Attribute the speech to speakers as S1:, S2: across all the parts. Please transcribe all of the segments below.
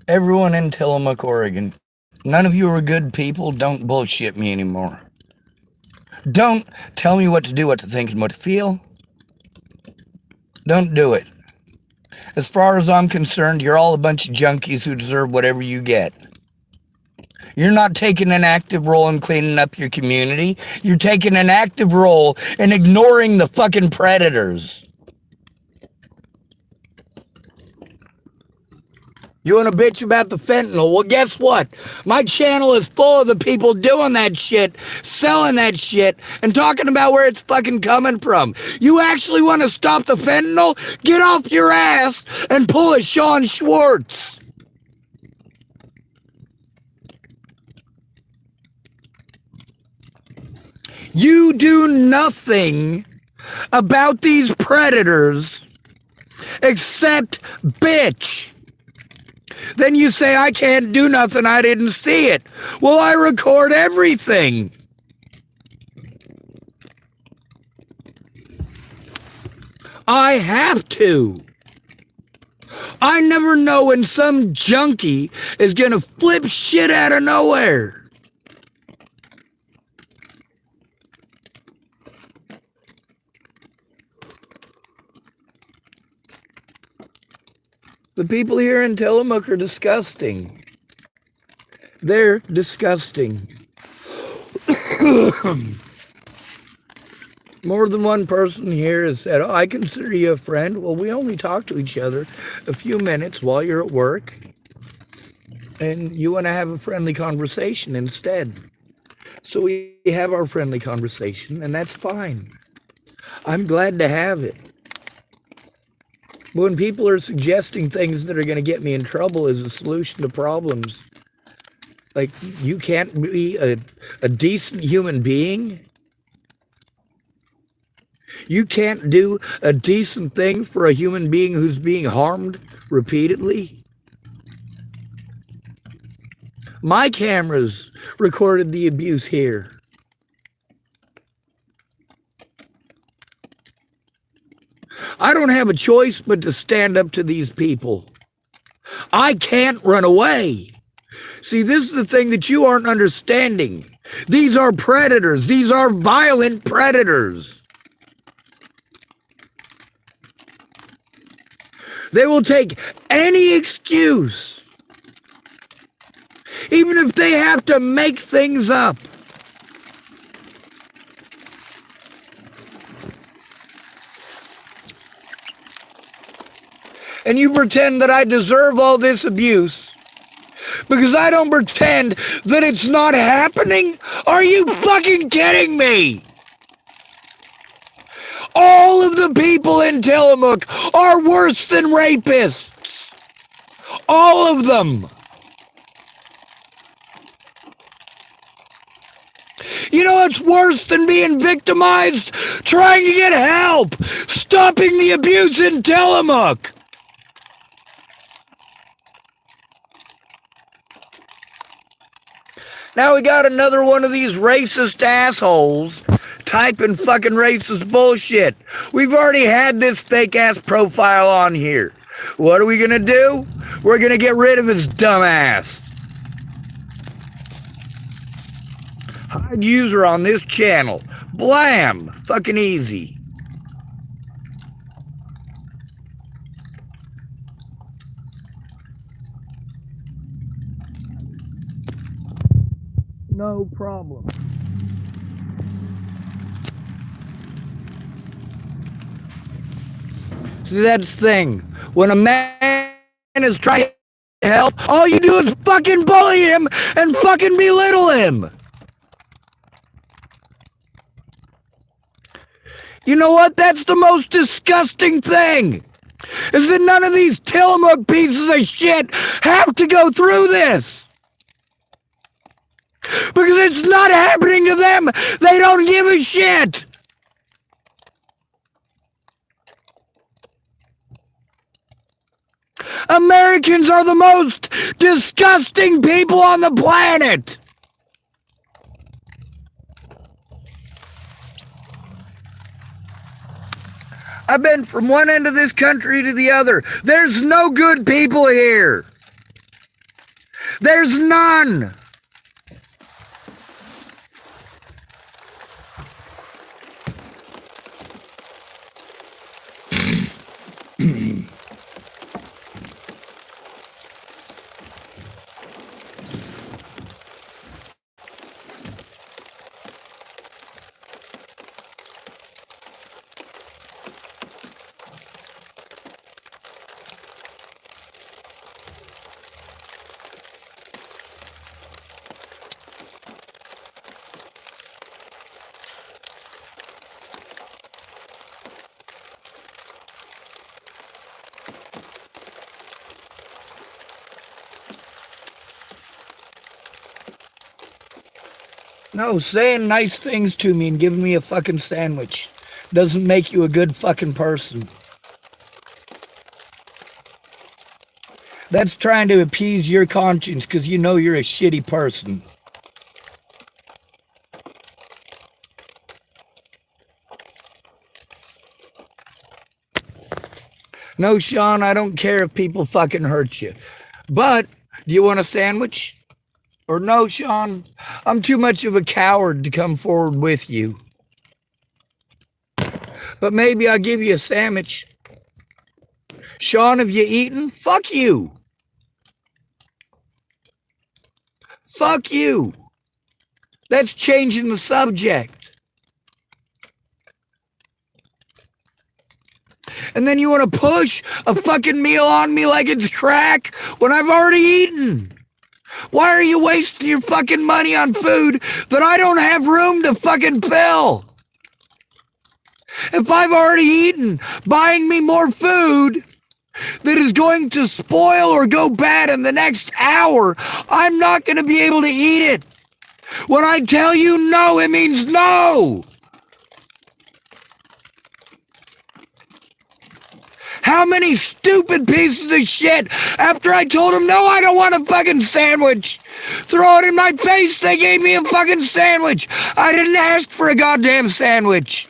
S1: everyone in Tillamook, Oregon, none of you are good people. Don't bullshit me anymore. Don't tell me what to do, what to think, and what to feel. Don't do it. As far as I'm concerned, you're all a bunch of junkies who deserve whatever you get. You're not taking an active role in cleaning up your community. You're taking an active role in ignoring the fucking predators. You want to bitch about the fentanyl? Well, guess what? My channel is full of the people doing that shit, selling that shit, and talking about where it's fucking coming from. You actually want to stop the fentanyl? Get off your ass and pull a Sean Schwartz. You do nothing about these predators except bitch. Then you say, I can't do nothing, I didn't see it. Well, I record everything. I have to. I never know when some junkie is gonna flip shit out of nowhere. The people here in Tillamook are disgusting. They're disgusting. More than one person here has said, oh, I consider you a friend. Well, we only talk to each other a few minutes while you're at work, and you want to have a friendly conversation instead. So we have our friendly conversation, and that's fine. I'm glad to have it. But when people are suggesting things that are going to get me in trouble as a solution to problems, like you can't be a decent human being, you can't do a decent thing for a human being who's being harmed repeatedly. My cameras recorded the abuse here. I don't have a choice but to stand up to these people. I can't run away. See, this is the thing that you aren't understanding. These are predators. These are violent predators. They will take any excuse, even if they have to make things up. And you pretend that I deserve all this abuse because I don't pretend that it's not happening? Are you fucking kidding me? All of the people in Tillamook are worse than rapists. All of them. You know what's worse than being victimized? Trying to get help. Stopping the abuse in Tillamook. Now we got another one of these racist assholes typing fucking racist bullshit. We've already had this fake ass profile on here. What are we gonna do? We're gonna get rid of his dumb ass. Hide user on this channel. Blam! Fucking easy. No problem. See, that's the thing. When a man is trying to help, all you do is fucking bully him and fucking belittle him. You know what? That's the most disgusting thing. Is that none of these Tillamook pieces of shit have to go through this. Because it's not happening to them. They don't give a shit. Americans are the most disgusting people on the planet. I've been from one end of this country to the other. There's no good people here. There's none. No, saying nice things to me and giving me a fucking sandwich doesn't make you a good fucking person. That's trying to appease your conscience because you know you're a shitty person. No, Sean, I don't care if people fucking hurt you. But, do you want a sandwich? Or no, Sean, I'm too much of a coward to come forward with you. But maybe I'll give you a sandwich. Sean, have you eaten? Fuck you. Fuck you. That's changing the subject. And then you want to push a fucking meal on me like it's crack when I've already eaten. Why are you wasting your fucking money on food that I don't have room to fucking fill? If I've already eaten, buying me more food that is going to spoil or go bad in the next hour, I'm not going to be able to eat it. When I tell you no, it means no. How many stupid pieces of shit, after I told them, no, I don't want a fucking sandwich, throw it in my face, they gave me a fucking sandwich. I didn't ask for a goddamn sandwich.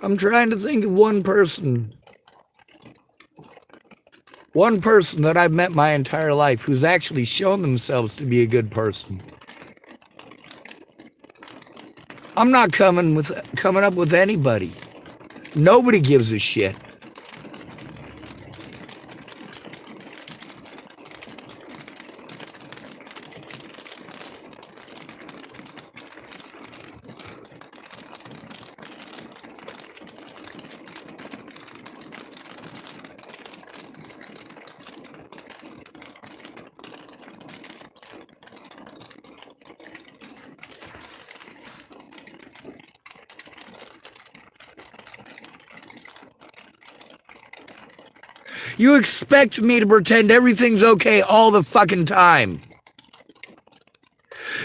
S1: I'm trying to think of one person that I've met my entire life who's actually shown themselves to be a good person. I'm not coming up with anybody. Nobody gives a shit. You expect me to pretend everything's okay all the fucking time.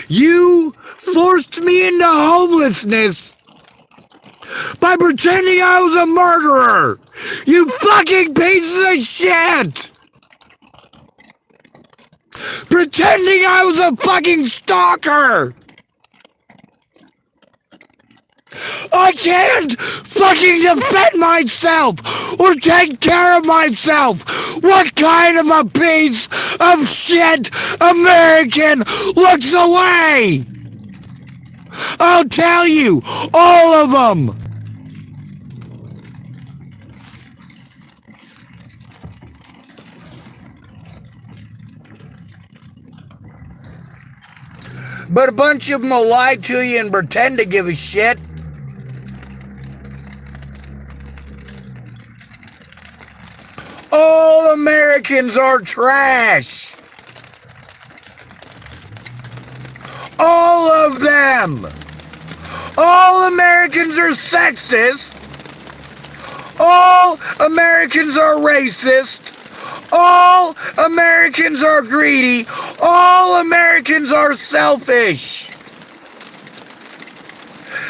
S1: You forced me into homelessness by pretending I was a murderer. You fucking pieces of shit. Pretending I was a fucking stalker. I can't fucking defend myself or take care of myself. What kind of a piece of shit American looks away? I'll tell you, all of them. But a bunch of them will lie to you and pretend to give a shit. All Americans are trash. All of them. All Americans are sexist. All Americans are racist. All Americans are greedy. All Americans are selfish.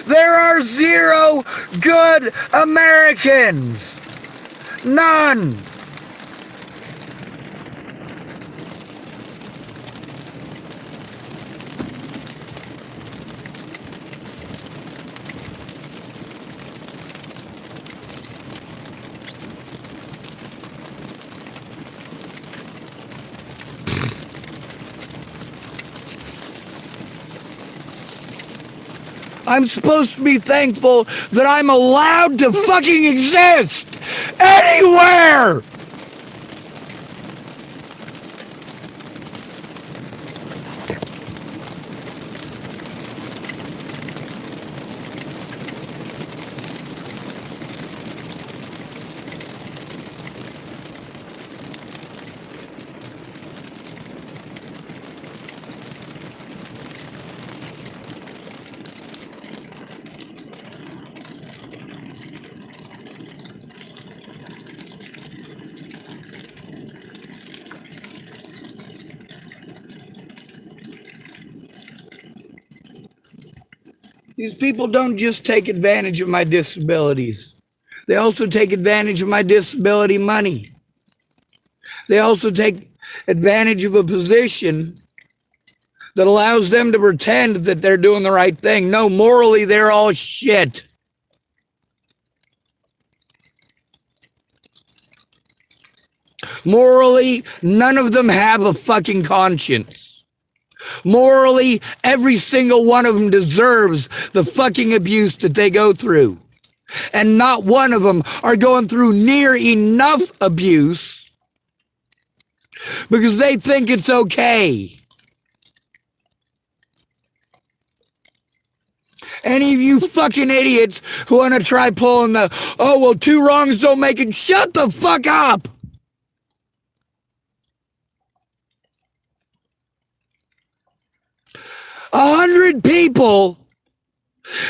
S1: There are zero good Americans. None. I'm supposed to be thankful that I'm allowed to fucking exist anywhere. These people don't just take advantage of my disabilities. They also take advantage of my disability money. They also take advantage of a position that allows them to pretend that they're doing the right thing. No, morally, they're all shit. Morally, none of them have a fucking conscience. Morally, every single one of them deserves the fucking abuse that they go through. And not one of them are going through near enough abuse because they think it's okay. Any of you fucking idiots who want to try pulling the, oh, well, two wrongs don't make it, shut the fuck up. A 100 people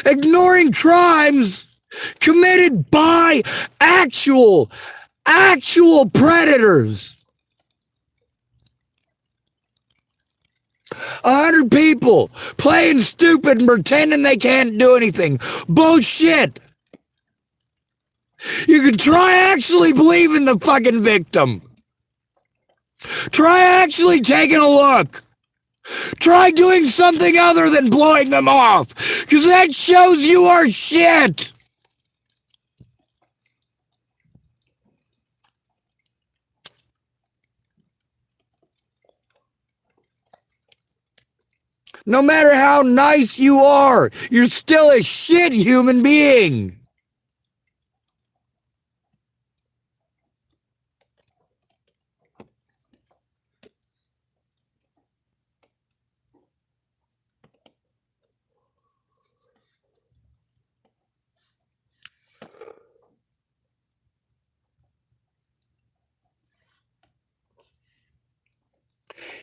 S1: ignoring crimes committed by actual predators. 100 people playing stupid and pretending they can't do anything. Bullshit. You can try actually believing the fucking victim. Try actually taking a look. Try doing something other than blowing them off, because that shows you are shit. No matter how nice you are, you're still a shit human being.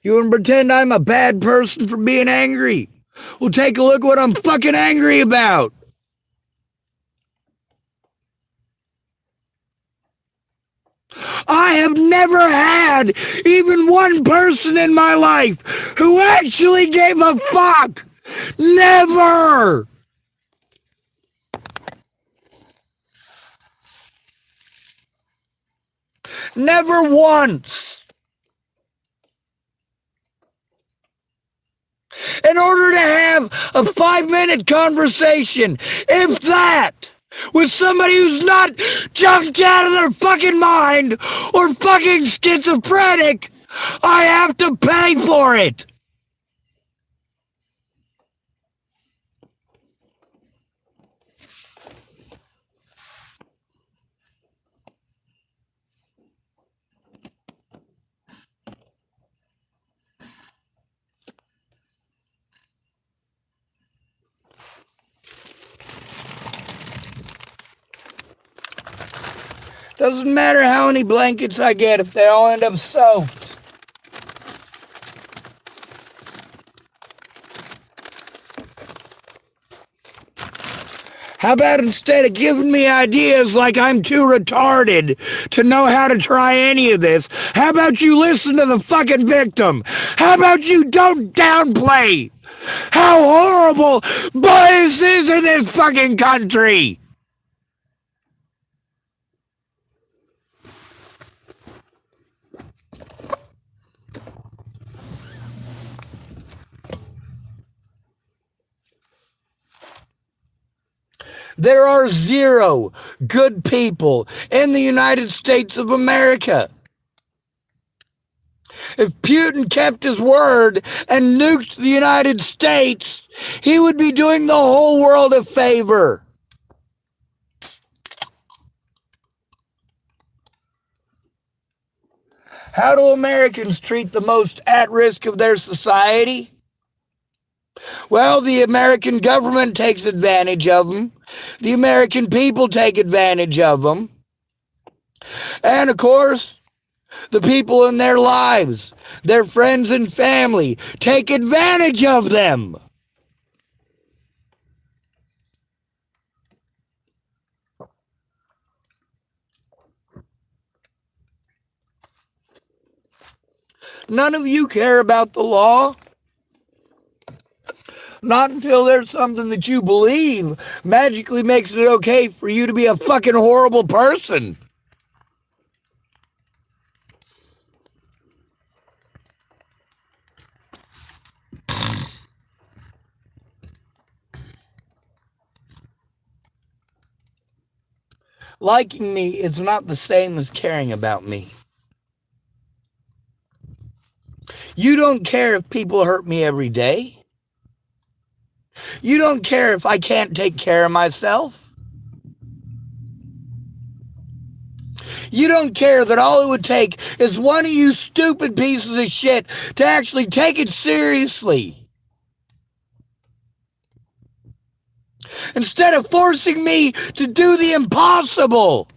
S1: You want to pretend I'm a bad person for being angry? Well, take a look what I'm fucking angry about. I have never had even one person in my life who actually gave a fuck. Never. Never once. In order to have a 5-minute conversation, if that, with somebody who's not jumped out of their fucking mind or fucking schizophrenic, I have to pay for it. Doesn't matter how many blankets I get if they all end up soaked. How about instead of giving me ideas like I'm too retarded to know how to try any of this, how about you listen to the fucking victim? How about you don't downplay How horrible bias is in this fucking country! There are zero good people in the United States of America. If Putin kept his word and nuked the United States, he would be doing the whole world a favor. How do Americans treat the most at risk of their society? Well, the American government takes advantage of them. The American people take advantage of them. And of course, the people in their lives, their friends and family, take advantage of them. None of you care about the law. Not until there's something that you believe magically makes it okay for you to be a fucking horrible person. Liking me is not the same as caring about me. You don't care if people hurt me every day. You don't care if I can't take care of myself. You don't care that all it would take is one of you stupid pieces of shit to actually take it seriously. Instead of forcing me to do the impossible.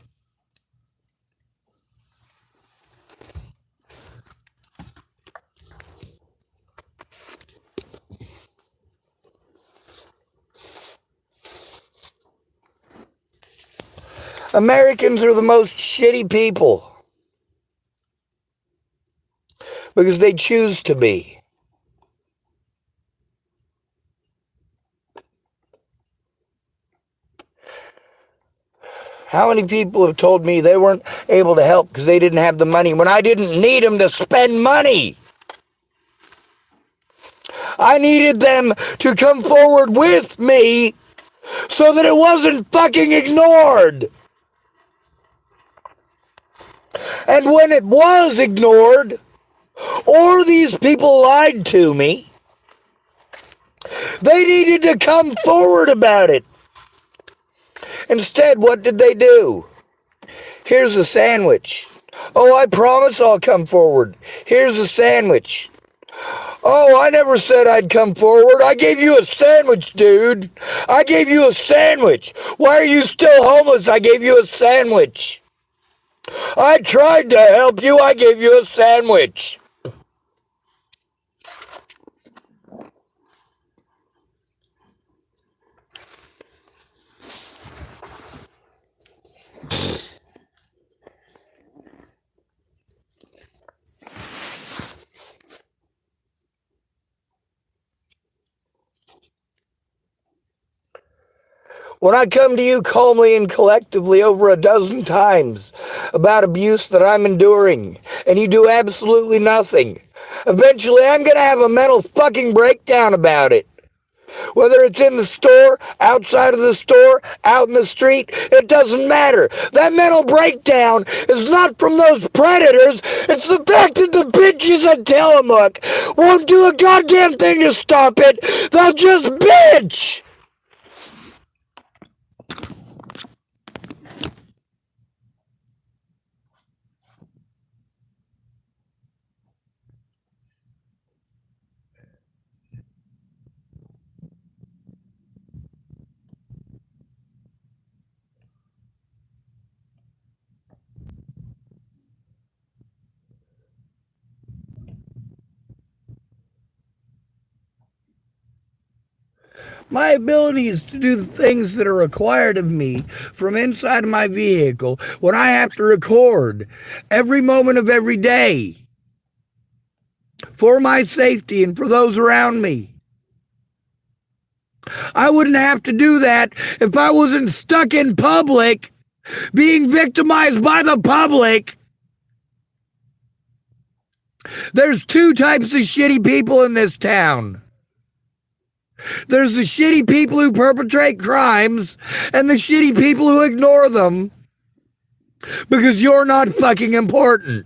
S1: Americans are the most shitty people because they choose to be. How many people have told me they weren't able to help because they didn't have the money when I didn't need them to spend money? I needed them to come forward with me so that it wasn't fucking ignored. And when it was ignored, or these people lied to me, they needed to come forward about it. Instead, what did they do? Here's a sandwich. Oh, I promise I'll come forward. Here's a sandwich. Oh, I never said I'd come forward. I gave you a sandwich, dude. I gave you a sandwich. Why are you still homeless? I gave you a sandwich. I tried to help you. I gave you a sandwich. When I come to you calmly and collectively over a dozen times about abuse that I'm enduring, and you do absolutely nothing, eventually I'm going to have a mental fucking breakdown about it. Whether it's in the store, outside of the store, out in the street, it doesn't matter. That mental breakdown is not from those predators. It's the fact that the bitches at Tillamook won't do a goddamn thing to stop it. They'll just bitch. My abilities to do the things that are required of me from inside of my vehicle when I have to record every moment of every day for my safety and for those around me. I wouldn't have to do that if I wasn't stuck in public, being victimized by the public. There's two types of shitty people in this town. There's the shitty people who perpetrate crimes and the shitty people who ignore them because you're not fucking important.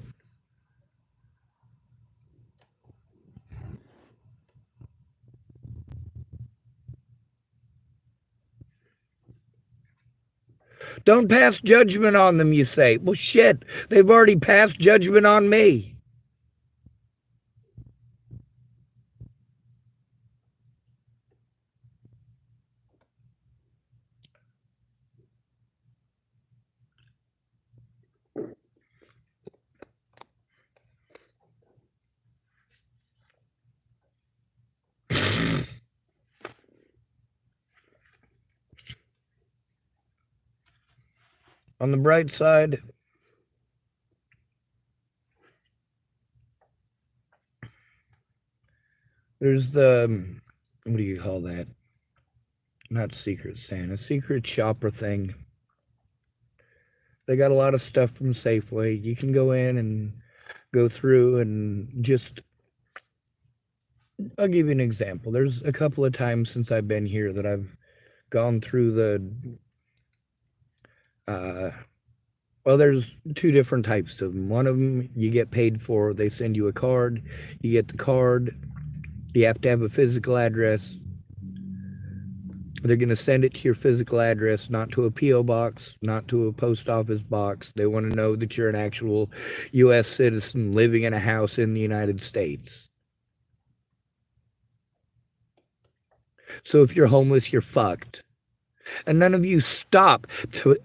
S1: Don't pass judgment on them, you say. Well, shit, they've already passed judgment on me. On the bright side, there's what do you call that? Not Secret Santa, Secret Shopper thing. They got a lot of stuff from Safeway. You can go in and go through and just, I'll give you an example. There's a couple of times since I've been here that I've gone through well, there's two different types of them. One of them you get paid for. They send you a card. You get the card. You have to have a physical address. They're going to send it to your physical address, not to a P.O. box, not to a post office box. They want to know that you're an actual U.S. citizen living in a house in the United States. So if you're homeless, you're fucked. And none of you stop to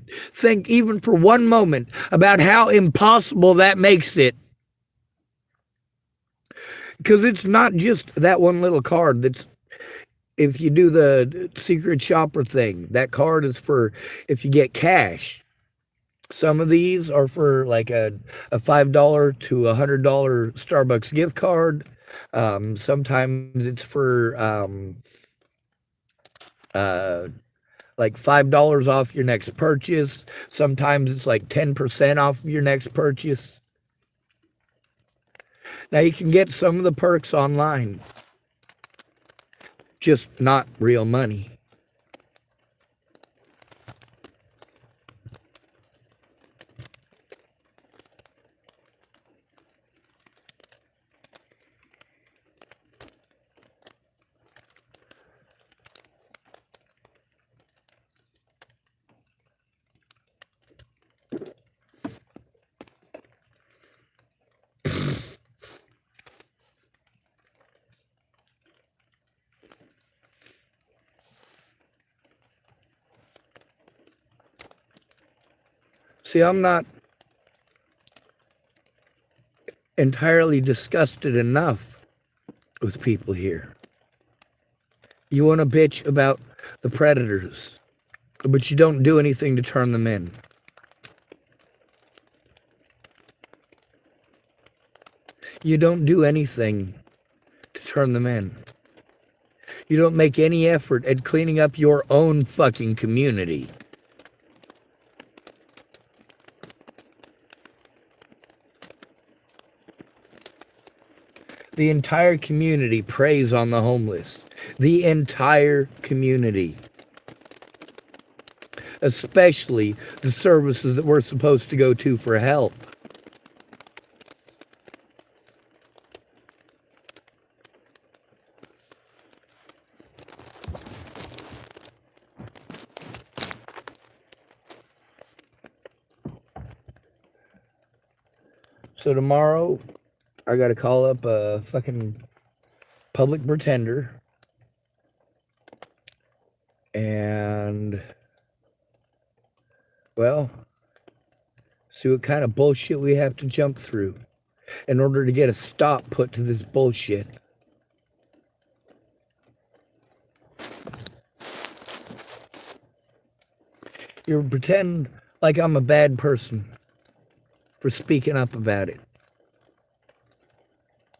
S1: think even for one moment about how impossible that makes it. Because it's not just that one little card that's, if you do the Secret Shopper thing, that card is for if you get cash. Some of these are for like a $5 to $100 Starbucks gift card. Sometimes it's for like $5 off your next purchase. Sometimes it's like 10% off of your next purchase. Now you can get some of the perks online, just not real money. See, I'm not entirely disgusted enough with people here. You want to bitch about the predators, but you don't do anything to turn them in. You don't do anything to turn them in. You don't make any effort at cleaning up your own fucking community. The entire community preys on the homeless. The entire community. Especially the services that we're supposed to go to for help. So tomorrow, I gotta call up a fucking public pretender and, well, see what kind of bullshit we have to jump through in order to get a stop put to this bullshit. You pretend like I'm a bad person for speaking up about it.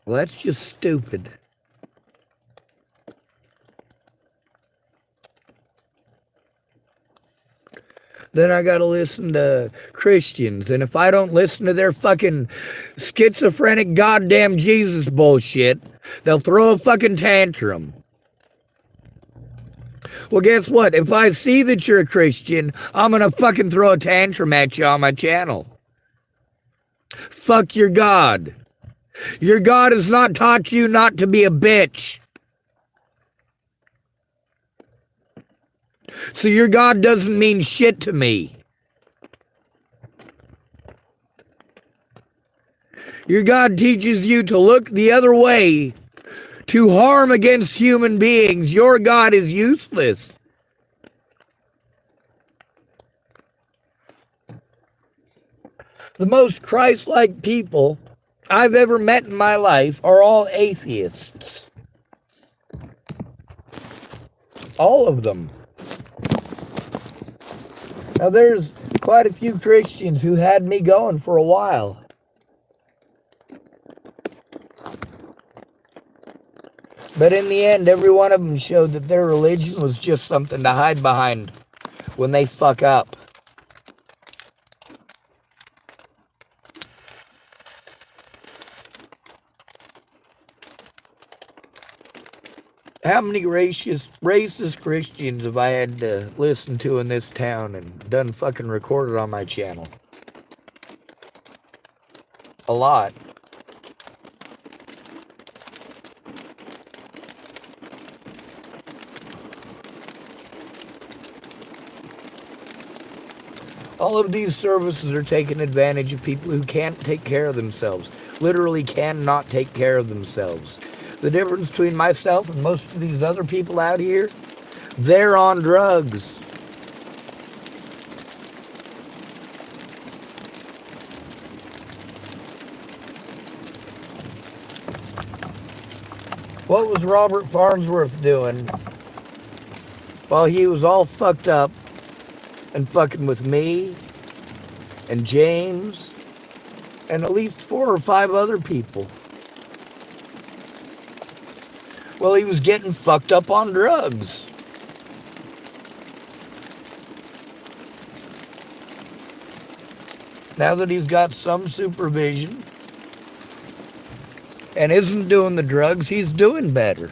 S1: Well, that's just stupid. Then I gotta listen to Christians. And if I don't listen to their fucking schizophrenic goddamn Jesus bullshit, they'll throw a fucking tantrum. Well, guess what? If I see that you're a Christian, I'm gonna fucking throw a tantrum at you on my channel. Fuck your God. Your God has not taught you not to be a bitch. So your God doesn't mean shit to me. Your God teaches you to look the other way, to harm against human beings. Your God is useless. The most Christ-like people I've ever met in my life are all atheists. All of them. Now, there's quite a few Christians who had me going for a while. But in the end, every one of them showed that their religion was just something to hide behind when they fuck up. How many racist Christians have I had to listen to in this town and done fucking recorded on my channel? A lot. All of these services are taking advantage of people who can't take care of themselves. Literally cannot take care of themselves. The difference between myself and most of these other people out here, they're on drugs. What was Robert Farnsworth doing while he was all fucked up and fucking with me and James and at least 4 or 5 other people? Well, he was getting fucked up on drugs. Now that he's got some supervision and isn't doing the drugs, he's doing better.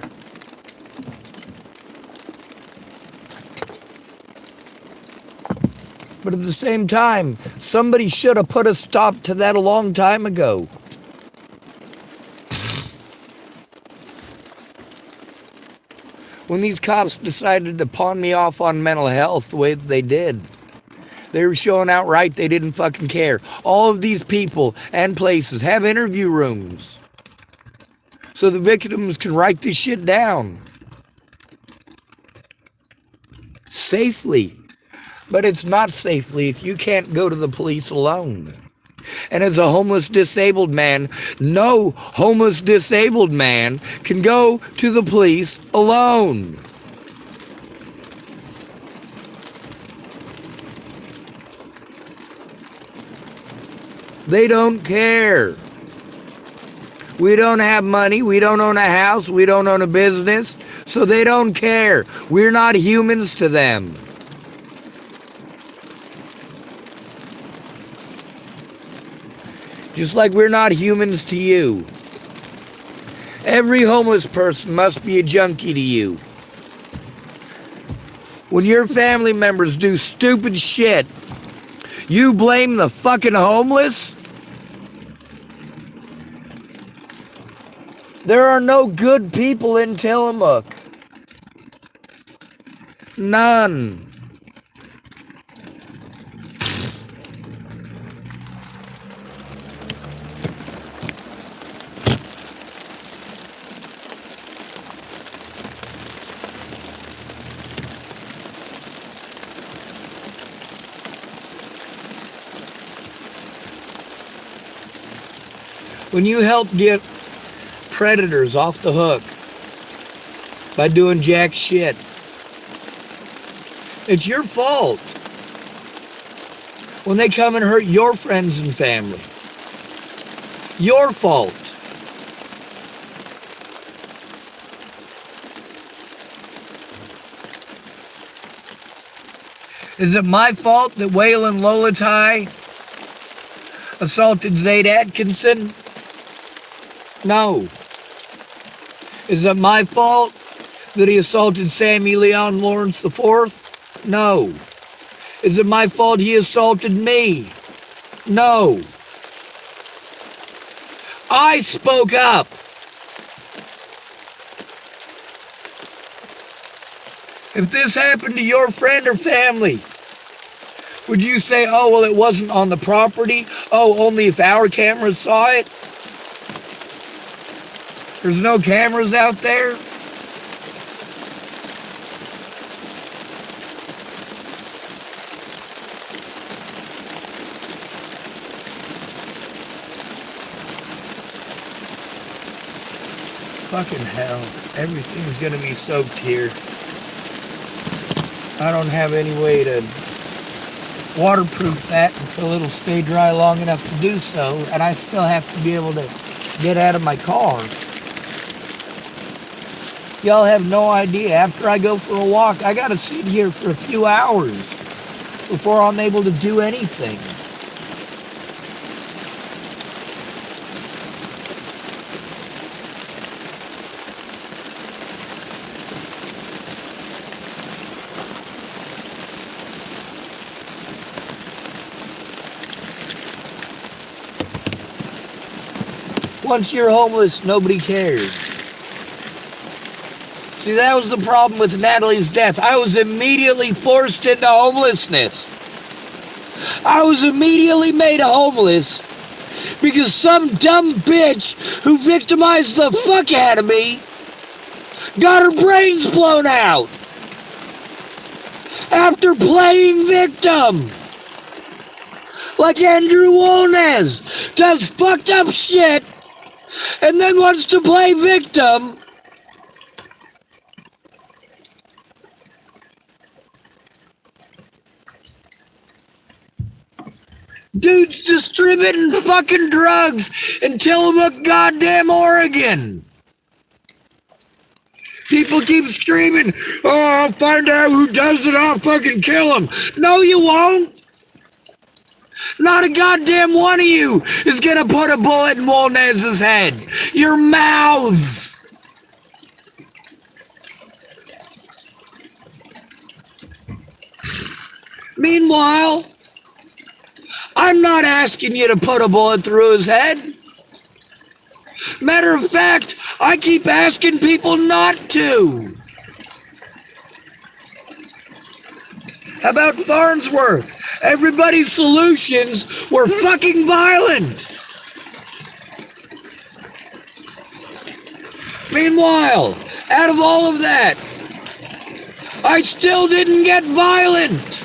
S1: But at the same time, somebody should have put a stop to that a long time ago. When these cops decided to pawn me off on mental health the way that they did, they were showing outright they didn't fucking care. All of these people and places have interview rooms so the victims can write this shit down safely. But it's not safely if you can't go to the police alone. And as a homeless disabled man, no homeless disabled man can go to the police alone. They don't care. We don't have money. We don't own a house. We don't own a business. So they don't care. We're not humans to them. Just like we're not humans to you. Every homeless person must be a junkie to you. When your family members do stupid shit, you blame the fucking homeless? There are no good people in Tillamook. None. When you help get predators off the hook by doing jack shit, it's your fault. When they come and hurt your friends and family, your fault. Is it my fault that Waylon Lolatai assaulted Zayd Atkinson? No. Is it my fault that he assaulted Sammy Leon Lawrence IV? No. Is it my fault he assaulted me? No. I spoke up. If this happened to your friend or family, would you say, oh, well, it wasn't on the property? Oh, only if our cameras saw it? There's no cameras out there? Fucking hell. Everything's gonna be soaked here. I don't have any way to waterproof that until it'll stay dry long enough to do so, and I still have to be able to get out of my car. Y'all have no idea. After I go for a walk, I gotta sit here for a few hours before I'm able to do anything. Once you're homeless, nobody cares. See, that was the problem with Natalie's death. I was immediately forced into homelessness. I was immediately made homeless because some dumb bitch who victimized the fuck out of me got her brains blown out after playing victim. Like Andrew Wolnez does fucked up shit and then wants to play victim. Dude's distributing fucking drugs in Tillamook, goddamn Oregon. People keep screaming, oh, I'll find out who does it, I'll fucking kill him. No, you won't. Not a goddamn one of you is gonna put a bullet in Wolnez's head. Your mouths. Meanwhile, I'm not asking you to put a bullet through his head. Matter of fact, I keep asking people not to. How about Farnsworth? Everybody's solutions were fucking violent. Meanwhile, out of all of that, I still didn't get violent.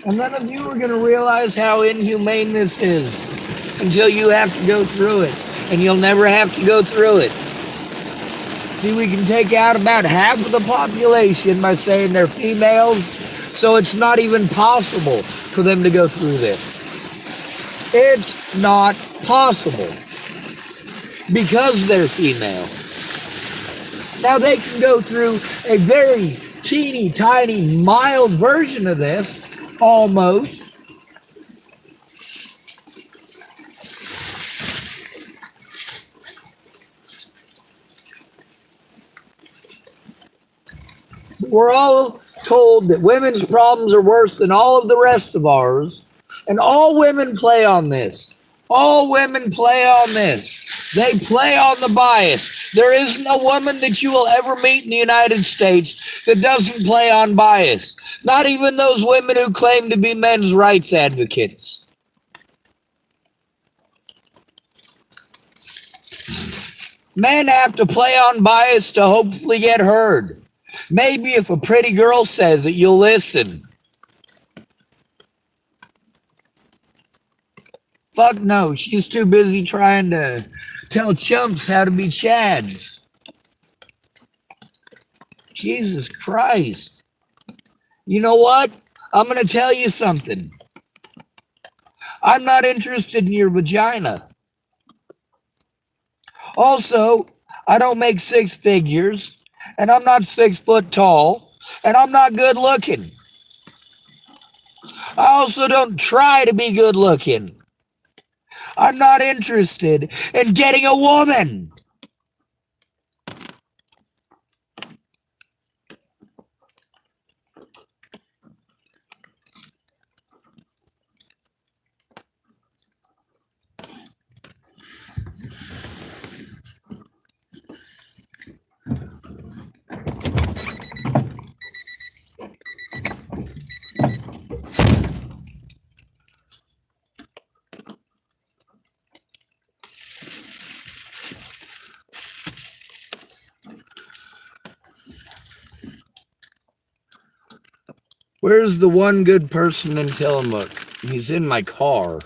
S1: And none of you are going to realize how inhumane this is until you have to go through it. And you'll never have to go through it. See, we can take out about half of the population by saying they're females, so it's not even possible for them to go through this. It's not possible because they're female. Now they can go through a very teeny tiny mild version of this. Almost. We're all told that women's problems are worse than all of the rest of ours, and all women play on this. All women play on this. They play on the bias. There isn't a woman that you will ever meet in the United States that doesn't play on bias. Not even those women who claim to be men's rights advocates. Men have to play on bias to hopefully get heard. Maybe if a pretty girl says it, you'll listen. Fuck no, she's too busy trying to tell chumps how to be chads. Jesus Christ. You know what? I'm going to tell you something. I'm not interested in your vagina. Also, I don't make six figures, and I'm not 6 foot tall, and I'm not good looking. I also don't try to be good looking. I'm not interested in getting a woman. Where's the one good person in Tillamook? He's in my car.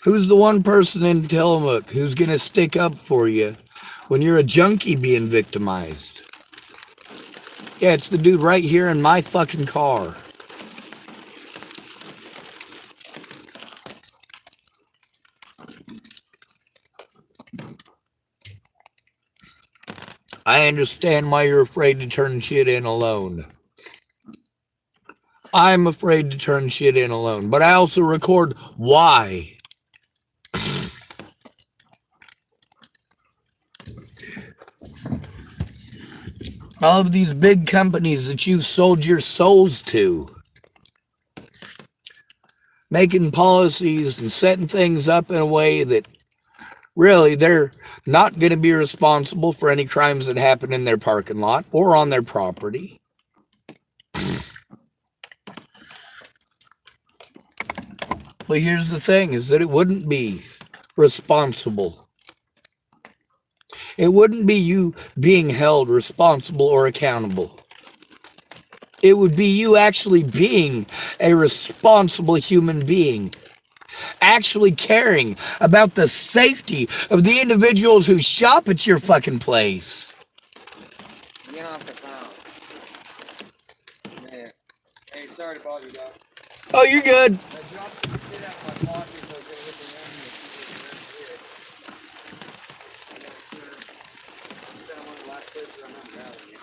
S1: Who's the one person in Tillamook who's going to stick up for you when you're a junkie being victimized? Yeah, it's the dude right here in my fucking car. I understand why you're afraid to turn shit in alone. I'm afraid to turn shit in alone, but I also record why. All of these big companies that you've sold your souls to, making policies and setting things up in a way that really they're not going to be responsible for any crimes that happen in their parking lot or on their property. But here's the thing, is that it wouldn't be responsible. It wouldn't be you being held responsible or accountable. It would be you actually being a responsible human being, actually caring about the safety of the individuals who shop at your fucking place.
S2: Get off the phone. Man. Hey, sorry to bother you, dog.
S1: Oh, you're good.
S2: I dropped some shit out of my pocket, so I was gonna hit the one of the last places I'm not rallying.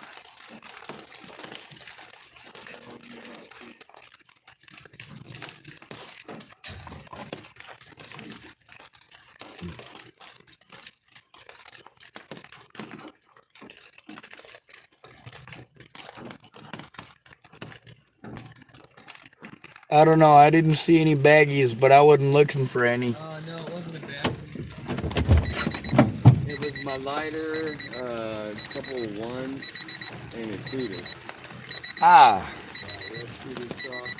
S1: I don't know. I didn't see any baggies, but I wasn't looking for any.
S2: No, it wasn't a bad. It was my lighter, a couple of ones, and a tutor.
S1: Ah.
S2: Red tutor stock.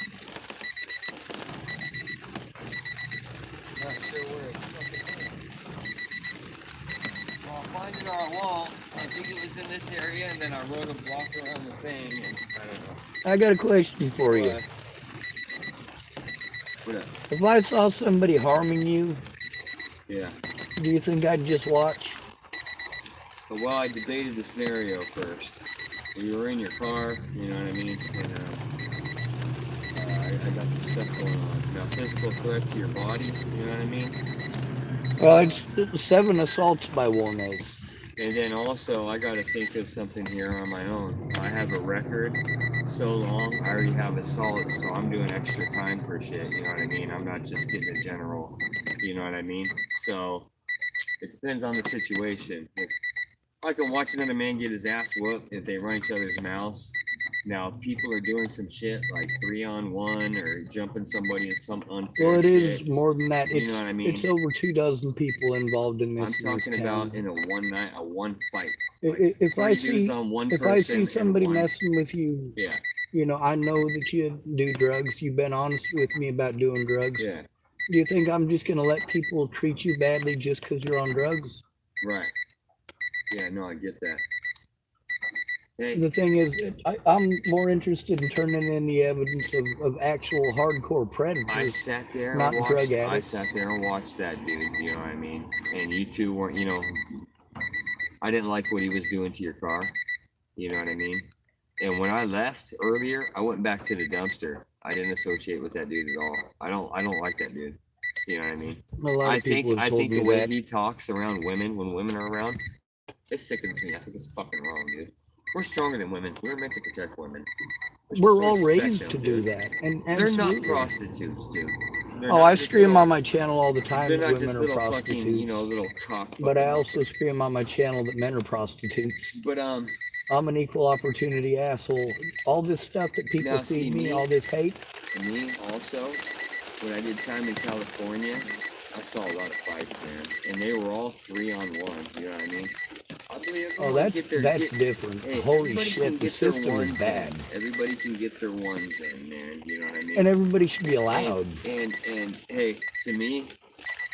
S2: Not sure where it fucking went. Well, I'll find it on our wall. I think it was in this area, and then I wrote a block around the thing, and I don't know.
S1: I got a question for you.
S2: What up?
S1: If I saw somebody harming you,
S2: Yeah.
S1: do you think I'd just watch?
S2: Well, I debated the scenario first. You were in your car, you know what I mean? And I got some stuff going on. Now, physical threat to your body, you know what I mean?
S1: Well, it's 7 assaults by wolnez.
S2: And then also, I got to think of something here on my own. I have a record so long, I already have assault, so I'm doing extra time for shit, you know what I mean? I'm not just getting a general, you know what I mean? So, it depends on the situation. If I can watch another man get his ass whooped if they run each other's mouths. Now, people are doing some shit like 3-on-1 or jumping somebody in some unfair
S1: Well, it
S2: shit.
S1: is more than that.
S2: You know what I mean?
S1: It's over 24 people involved in this.
S2: I'm talking about in a one night, a one fight. Like
S1: If I see somebody
S2: one,
S1: messing with you,
S2: yeah,
S1: you know, I know that you do drugs. You've been honest with me about doing drugs.
S2: yeah,
S1: Do you think I'm just going to let people treat you badly just because you're on drugs?
S2: right. Yeah, no, I get that. Hey,
S1: The thing is, I'm more interested in turning in the evidence of actual hardcore predators.
S2: I sat there and
S1: not
S2: watched.
S1: drug addicts.
S2: I sat there and watched that dude. You know what I mean? And you two weren't. You know, I didn't like what he was doing to your car. You know what I mean? And when I left earlier, I went back to the dumpster. I didn't associate with that dude at all. I don't like that dude. You know what I mean?
S1: A lot of people have
S2: I
S1: told
S2: think
S1: me
S2: the way
S1: that.
S2: he talks around women when women are around, it sickens me. I think it's fucking wrong, dude. We're stronger than women. We're meant to protect women.
S1: We're all raised to do that, and
S2: They're not
S1: absolutely.
S2: prostitutes, dude. They're
S1: Oh,
S2: not
S1: I
S2: just
S1: scream
S2: little-
S1: on my channel all the time
S2: They're
S1: that
S2: not just
S1: women are
S2: little
S1: prostitutes.
S2: fucking, you know, little cock.
S1: But I
S2: fucking-
S1: also scream on my channel that men are prostitutes.
S2: But
S1: I'm an equal opportunity asshole. All this stuff that people
S2: Now, see,
S1: feed me,
S2: me-
S1: all this hate.
S2: me also, when I did time in California, I saw a lot of fights, man, and they were all 3-on-1. You know what I mean? I believe
S1: Oh, that's different.
S2: Hey,
S1: Holy
S2: everybody
S1: shit,
S2: can
S1: the
S2: get their
S1: system is
S2: ones
S1: bad.
S2: in. Everybody can get their ones in, man. You know what I mean?
S1: And everybody should be allowed.
S2: And hey, to me,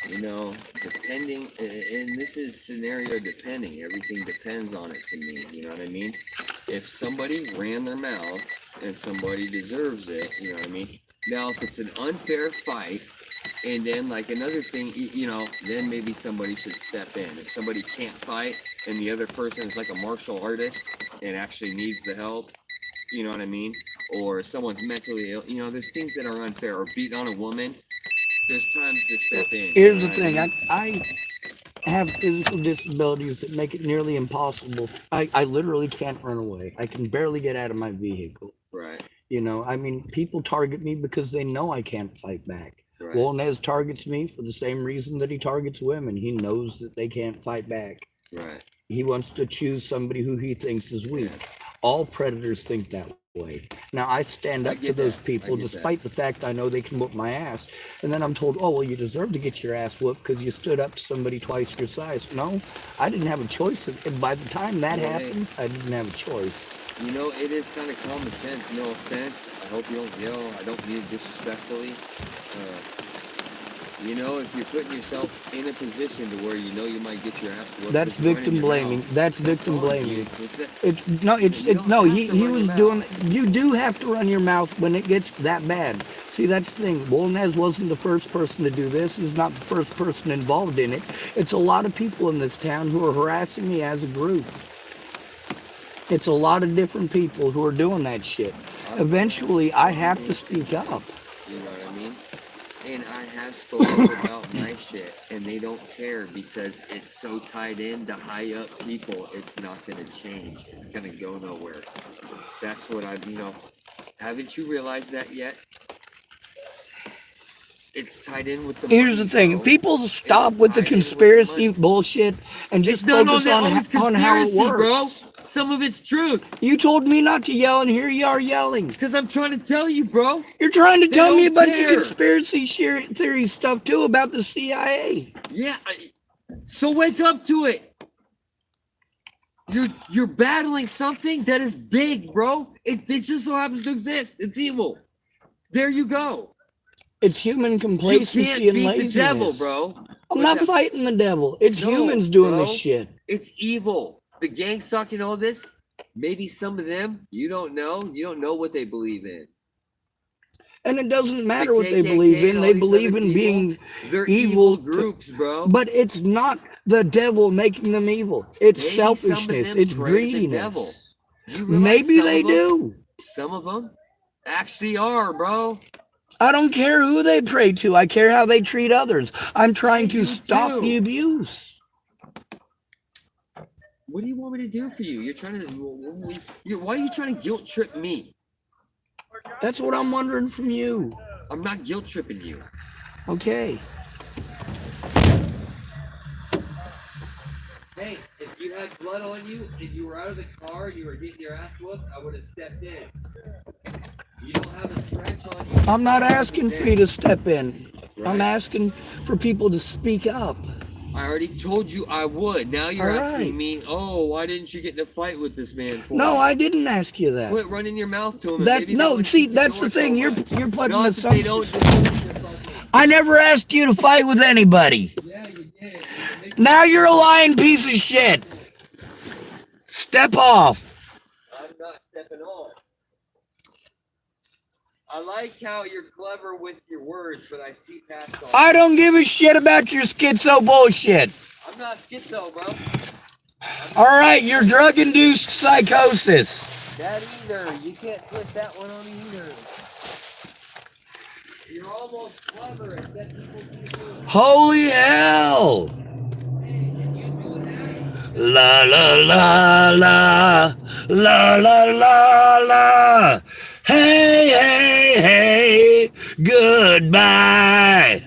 S2: you know, depending, and this is scenario depending. Everything depends on it to me. You know what I mean? If somebody ran their mouth and somebody deserves it, you know what I mean? Now, if it's an unfair fight, and then like another thing, you know, then maybe somebody should step in. If somebody can't fight and the other person is like a martial artist and actually needs the help, you know what I mean? Or someone's mentally ill, you know, there's things that are unfair. Or beat on a woman, there's times to step in.
S1: Here's
S2: you
S1: the
S2: know what
S1: thing. I have physical disabilities that make it nearly impossible. I literally can't run away. I can barely get out of my vehicle.
S2: Right.
S1: You know, I mean, people target me because they know I can't fight back.
S2: Right.
S1: Wolnez targets me for the same reason that he targets women. He knows that they can't fight back.
S2: Right.
S1: He wants to choose somebody who he thinks is weak.
S2: Yeah.
S1: All predators think that way. Now, I stand up to those people despite the fact I know they can whoop my ass. And then I'm told, oh, well, you deserve to get your ass whooped because you stood up to somebody twice your size. No, I didn't have a choice. And by the time that happened, I didn't have a choice.
S2: You know, it is kind of common sense. No offense. I hope you don't yell. I don't mean it disrespectfully. You know, if you're putting yourself in a position to where you know you might get your ass whooped,
S1: that's victim blaming. That's victim blaming. He was doing. You do have to run your mouth when it gets that bad. See, that's the thing. Wolnez wasn't the first person to do this. He's not the first person involved in it. It's a lot of people in this town who are harassing me as a group. It's a lot of different people who are doing that shit. Eventually, I have to speak up.
S2: You know what I mean? And I have spoken about my shit, and they don't care because it's so tied in to high up people. It's not going to change. It's going to go nowhere. That's what you know, haven't you realized that yet? It's tied in with the
S1: Here's
S2: money,
S1: the thing.
S2: bro.
S1: People stop with the conspiracy bullshit and just focus on how it works.
S2: Bro. Some of it's truth.
S1: You told me not to yell, and here you are yelling.
S2: Because I'm trying to tell you, bro.
S1: You're trying to tell me a bunch of conspiracy theory stuff, too, about the CIA.
S2: Yeah. So wake up to it. You're battling something that is big, bro. It just so happens to exist. It's evil. There you go.
S1: It's human complacency and laziness. You can't beat the devil,
S2: bro.
S1: I'm not fighting the devil. It's humans doing this shit.
S2: It's evil. The gang sucking all this. Maybe some of them, you don't know. You don't know what they believe in.
S1: And it doesn't matter what they believe in. They believe in being evil
S2: groups, bro.
S1: But it's not the devil making them evil. It's selfishness. It's greediness. Maybe they do.
S2: Some of them actually are, bro.
S1: I don't care who they pray to. I care how they treat others. I'm trying to stop the abuse.
S2: What do you want me to do for you? You're trying to. Why are you trying to guilt trip me?
S1: That's what I'm wondering from you.
S2: I'm not guilt tripping you.
S1: Okay.
S2: Hey, if you had blood on you and you were out of the car, you were getting your ass whooped, I would have stepped in. You don't have a scratch on you.
S1: I'm not asking for you to step in. Right. I'm asking for people to speak up.
S2: I already told you I would. Now you're asking me, oh, why didn't you get in a fight with this man for?
S1: No, I didn't ask you that.
S2: Quit running your mouth to him.
S1: That's the thing. You're putting assumptions. I never asked you to fight with anybody.
S2: Yeah, you did.
S1: Now you're a lying piece of shit. Step off.
S2: I'm not stepping on. I like how you're clever with your words, but I see past all.
S1: I don't give a shit about your schizo bullshit.
S2: I'm not schizo, bro. I'm
S1: All right, you're drug-induced psychosis.
S2: That either. You can't twist that one on either. You're almost clever, except people keep doing it.
S1: Holy hell! La la la la la la la la. Hey hey hey, goodbye.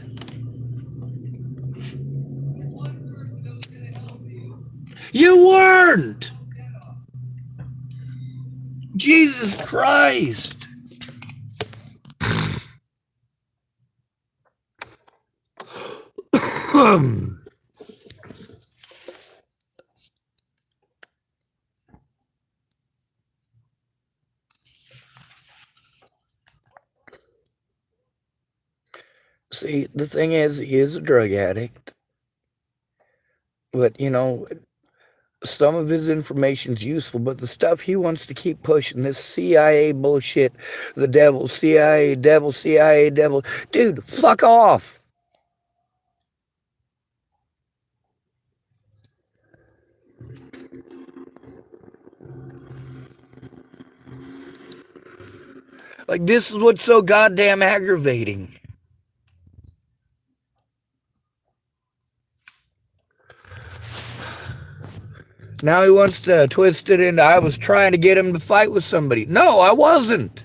S1: You weren't. Jesus Christ. See, the thing is, he is a drug addict. But, you know, some of his information's useful, but the stuff he wants to keep pushing, this CIA bullshit, the devil, CIA, devil. Dude, fuck off. Like, this is what's so goddamn aggravating. Now he wants to twist it into, I was trying to get him to fight with somebody. No, I wasn't.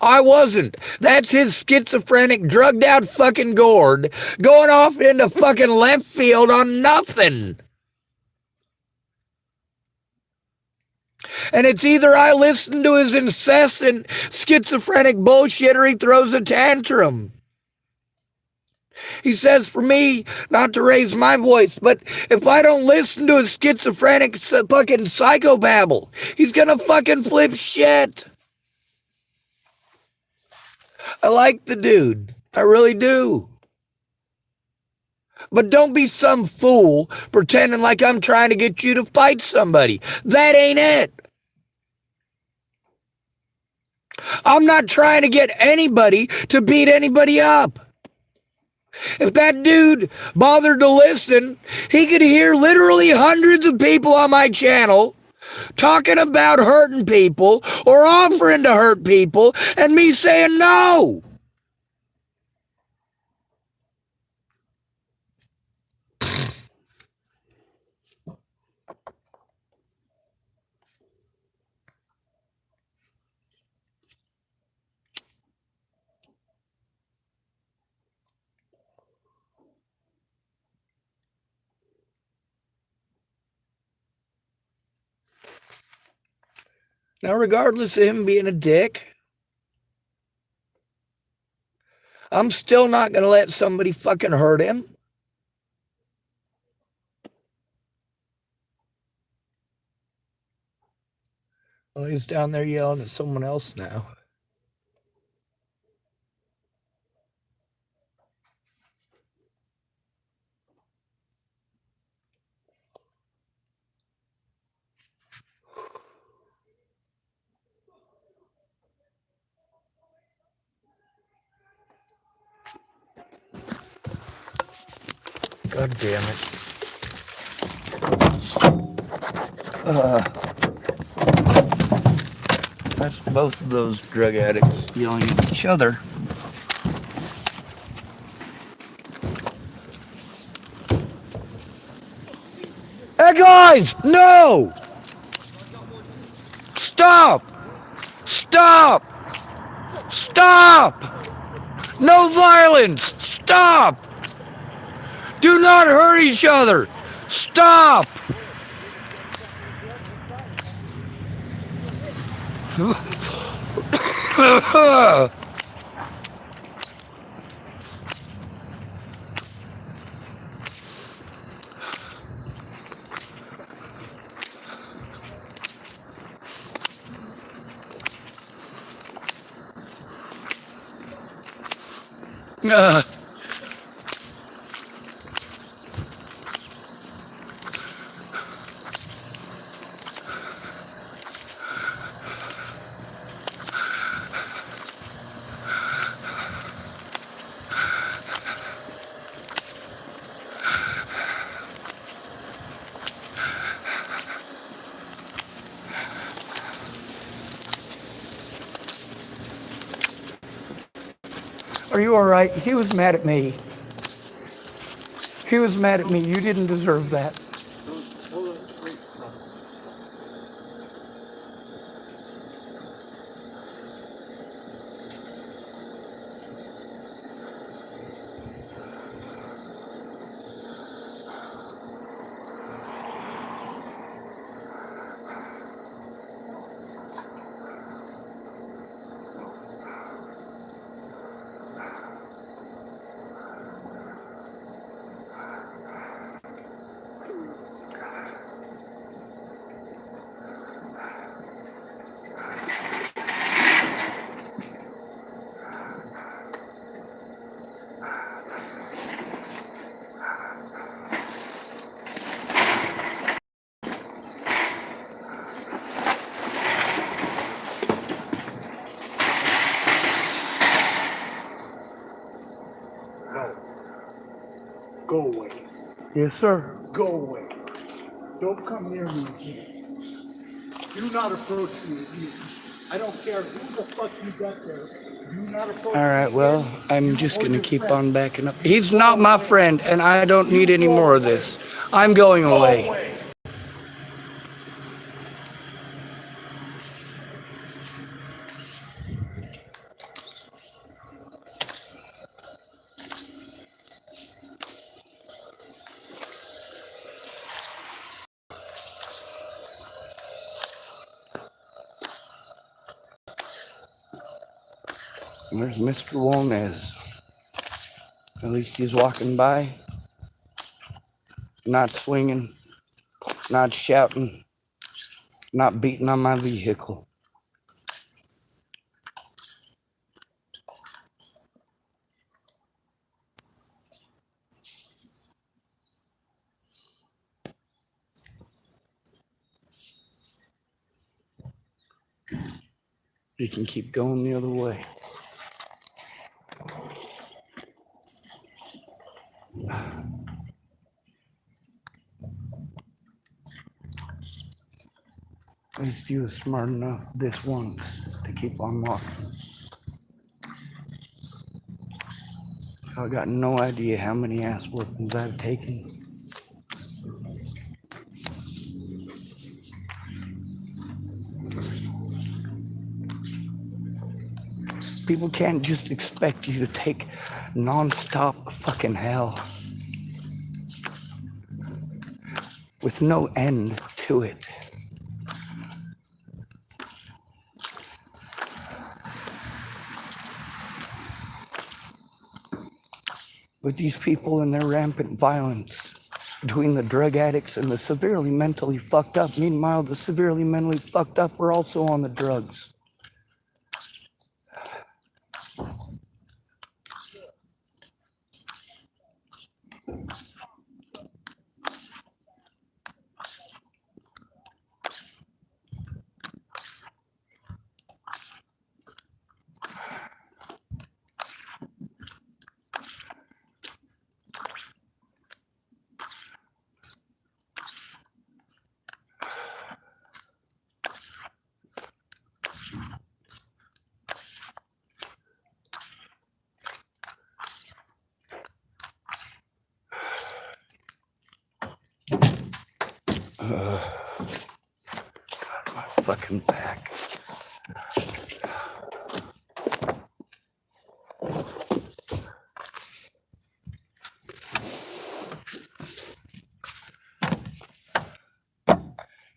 S1: I wasn't. That's his schizophrenic, drugged out fucking gourd going off into fucking left field on nothing. And it's either I listen to his incessant schizophrenic bullshit or he throws a tantrum. He says for me not to raise my voice, but if I don't listen to his schizophrenic fucking psychobabble, he's gonna fucking flip shit. I like the dude. I really do. But don't be some fool pretending like I'm trying to get you to fight somebody. That ain't it. I'm not trying to get anybody to beat anybody up. If that dude bothered to listen, he could hear literally hundreds of people on my channel talking about hurting people or offering to hurt people and me saying no. Now, regardless of him being a dick, I'm still not going to let somebody fucking hurt him. Well, he's down there yelling at someone else now. God damn it. That's both of those drug addicts yelling at each other. Hey guys, no! Stop! Stop! Stop! No violence! Stop! Do not hurt each other! Stop! Are you all right? He was mad at me. He was mad at me. You didn't deserve that.
S2: Hold on. Wait.
S3: No. Go away.
S1: Yes, sir.
S3: Go away. Don't come near me again. Do not approach me again. I don't care who the fuck you got there. Do not approach
S1: All right,
S3: me
S1: well,
S3: again.
S1: I'm
S3: You
S1: just
S3: or
S1: going to
S3: your
S1: keep
S3: friend.
S1: on backing up. He's not my friend, and I don't need any more of this. I'm going
S3: Go
S1: away.
S3: away.
S1: There's Mr. Wolnez. At least he's walking by, not swinging, not shouting, not beating on my vehicle. He can keep going the other way. At least you was smart enough this once to keep on walking. I got no idea how many ass whoopings I've taken. People can't just expect you to take non-stop fucking hell with no end to it. With these people and their rampant violence, between the drug addicts and the severely mentally fucked up. Meanwhile, the severely mentally fucked up were also on the drugs. My fucking back.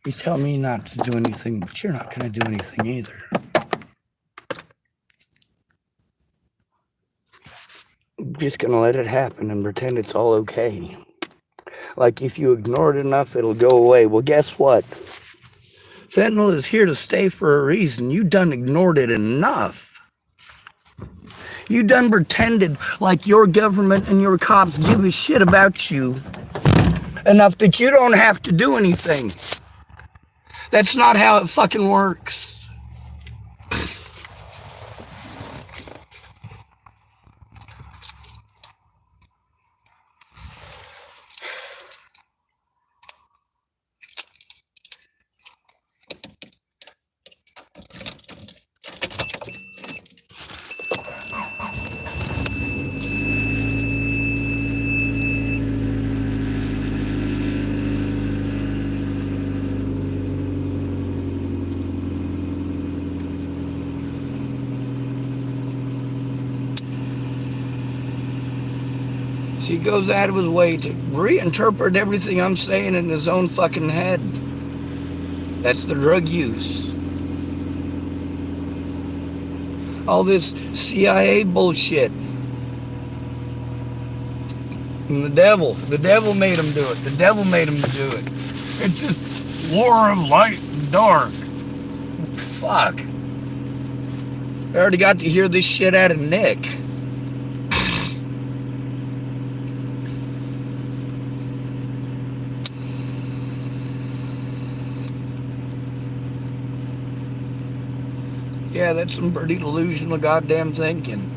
S1: You tell me not to do anything, but you're not going to do anything either. I'm just going to let it happen and pretend it's all okay. Like if you ignore it enough, it'll go away. Well, guess what? Fentanyl is here to stay for a reason. You done ignored it enough. You done pretended like your government and your cops give a shit about you enough that you don't have to do anything. That's not how it fucking works. He goes out of his way to reinterpret everything I'm saying in his own fucking head. That's the drug use. All this CIA bullshit. And the devil made him do it. The devil made him do it. It's just war of light and dark. Fuck. I already got to hear this shit out of Nick. Yeah, that's some pretty delusional goddamn thinking.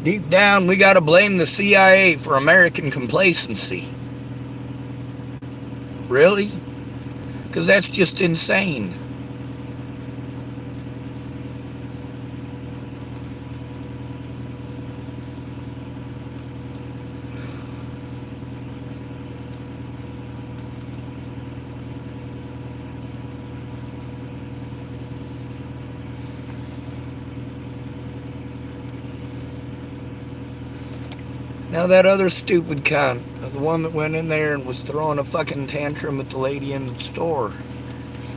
S1: Deep down, we gotta blame the CIA for American complacency. Really? Because that's just insane. Now that other stupid cunt, the one that went in there and was throwing a fucking tantrum at the lady in the store.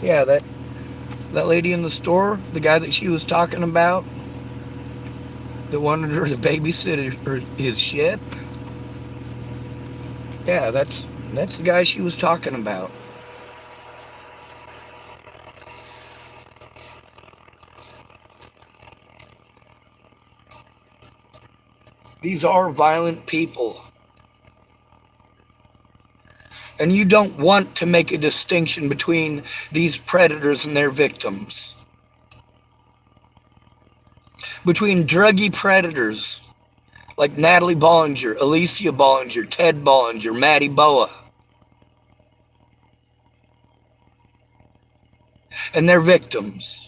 S1: Yeah, that lady in the store, the guy that she was talking about, that wanted her to babysit his shit. Yeah, that's the guy she was talking about. These are violent people. And you don't want to make a distinction between these predators and their victims. Between druggy predators like Natalie Bollinger, Alicia Bollinger, Ted Bollinger, Maddie Boa, and their victims.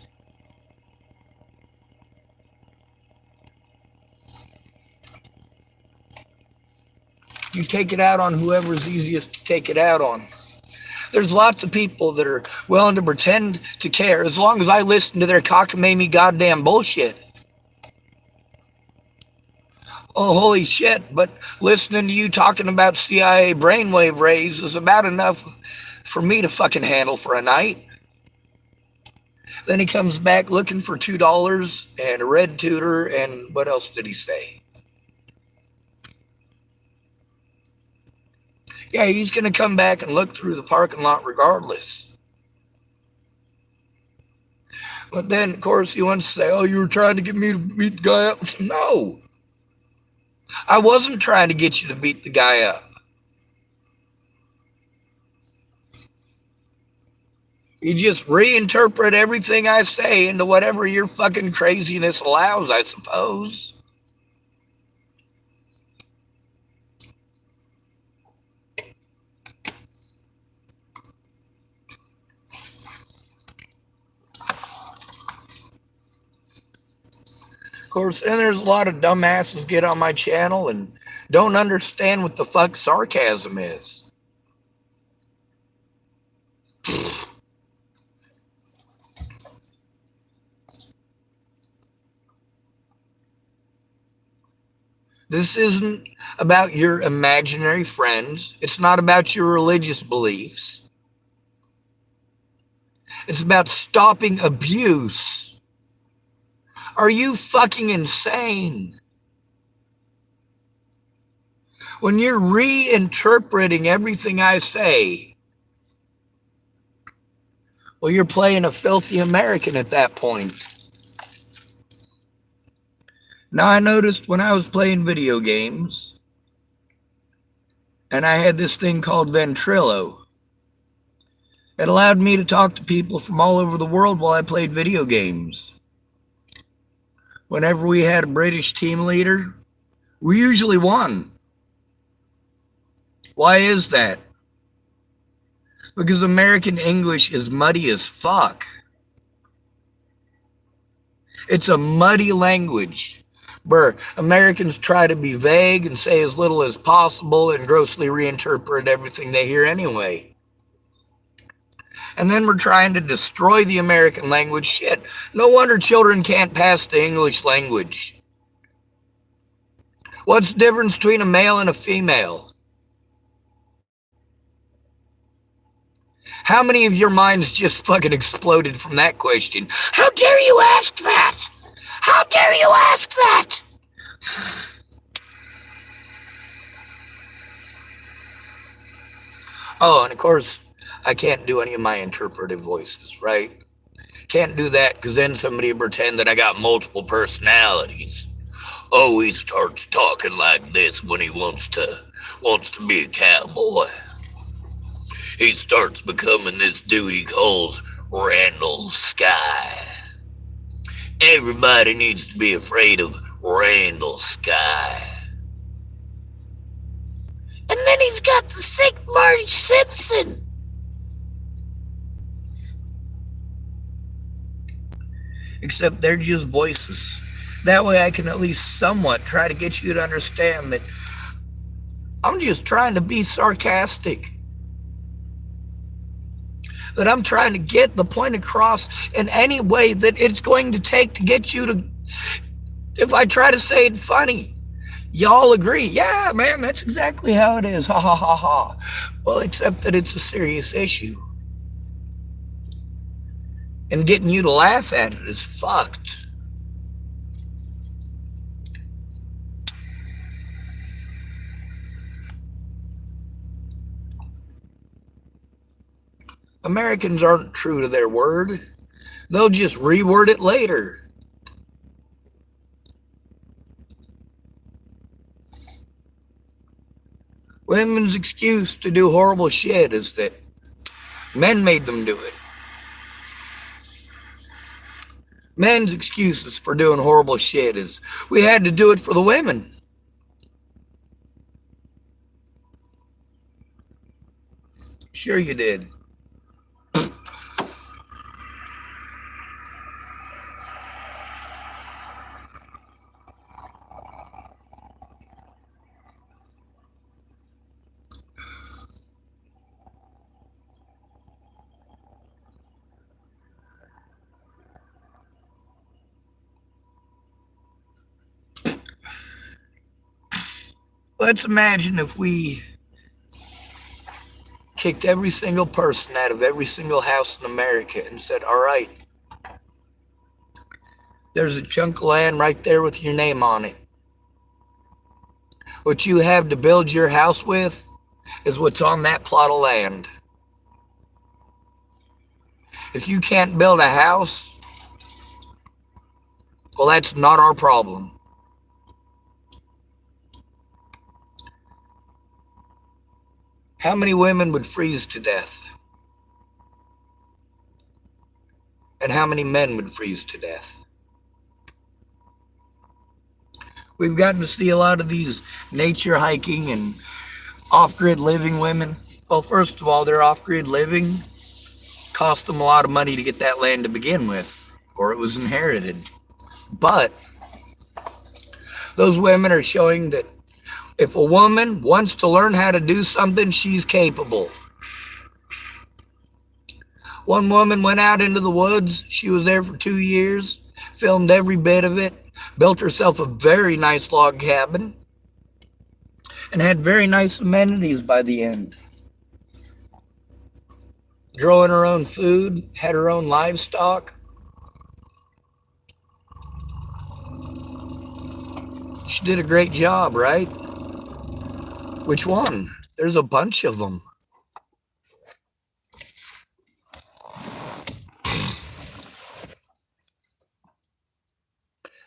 S1: You take it out on whoever's easiest to take it out on. There's lots of people that are willing to pretend to care as long as I listen to their cockamamie goddamn bullshit. Oh, holy shit, but listening to you talking about CIA brainwave rays is about enough for me to fucking handle for a night. Then he comes back looking for $2 and a red tutor, and what else did he say? Yeah, he's going to come back and look through the parking lot regardless. But then, of course, he wants to say, oh, you were trying to get me to beat the guy up. No. I wasn't trying to get you to beat the guy up. You just reinterpret everything I say into whatever your fucking craziness allows, I suppose. Of course, and there's a lot of dumbasses get on my channel and don't understand what the fuck sarcasm is. This isn't about your imaginary friends. It's not about your religious beliefs. It's about stopping abuse. Are you fucking insane? When you're reinterpreting everything I say, well, you're playing a filthy American at that point. Now, I noticed when I was playing video games, and I had this thing called Ventrilo, it allowed me to talk to people from all over the world while I played video games. Whenever we had a British team leader, we usually won. Why is that? Because American English is muddy as fuck. It's a muddy language where Americans try to be vague and say as little as possible and grossly reinterpret everything they hear anyway. And then we're trying to destroy the American language. Shit, no wonder children can't pass the English language. What's the difference between a male and a female? How many of your minds just fucking exploded from that question? How dare you ask that? How dare you ask that? Oh, and of course, I can't do any of my interpretive voices, right? Can't do that because then somebody will pretend that I got multiple personalities. Oh, he starts talking like this when he wants to be a cowboy. He starts becoming this dude he calls Randall Sky. Everybody needs to be afraid of Randall Sky. And then he's got the sick Marge Simpson. Except they're just voices. That way I can at least somewhat try to get you to understand that I'm just trying to be sarcastic. That I'm trying to get the point across in any way that it's going to take to get you to, if I try to say it funny, y'all agree, yeah, man, that's exactly how it is, ha ha ha ha. Well, except that it's a serious issue. And getting you to laugh at it is fucked. Americans aren't true to their word. They'll just reword it later. Women's excuse to do horrible shit is that men made them do it. Men's excuses for doing horrible shit is we had to do it for the women. Sure you did. Let's imagine if we kicked every single person out of every single house in America and said, all right, there's a chunk of land right there with your name on it. What you have to build your house with is what's on that plot of land. If you can't build a house, well, that's not our problem. How many women would freeze to death? And how many men would freeze to death? We've gotten to see a lot of these nature hiking and off-grid living women. Well, first of all, their off-grid living cost them a lot of money to get that land to begin with, or it was inherited. But those women are showing that if a woman wants to learn how to do something, she's capable. One woman went out into the woods. She was there for 2 years, filmed every bit of it, built herself a very nice log cabin, and had very nice amenities by the end. Growing her own food, had her own livestock. She did a great job, right? Which one? There's a bunch of them.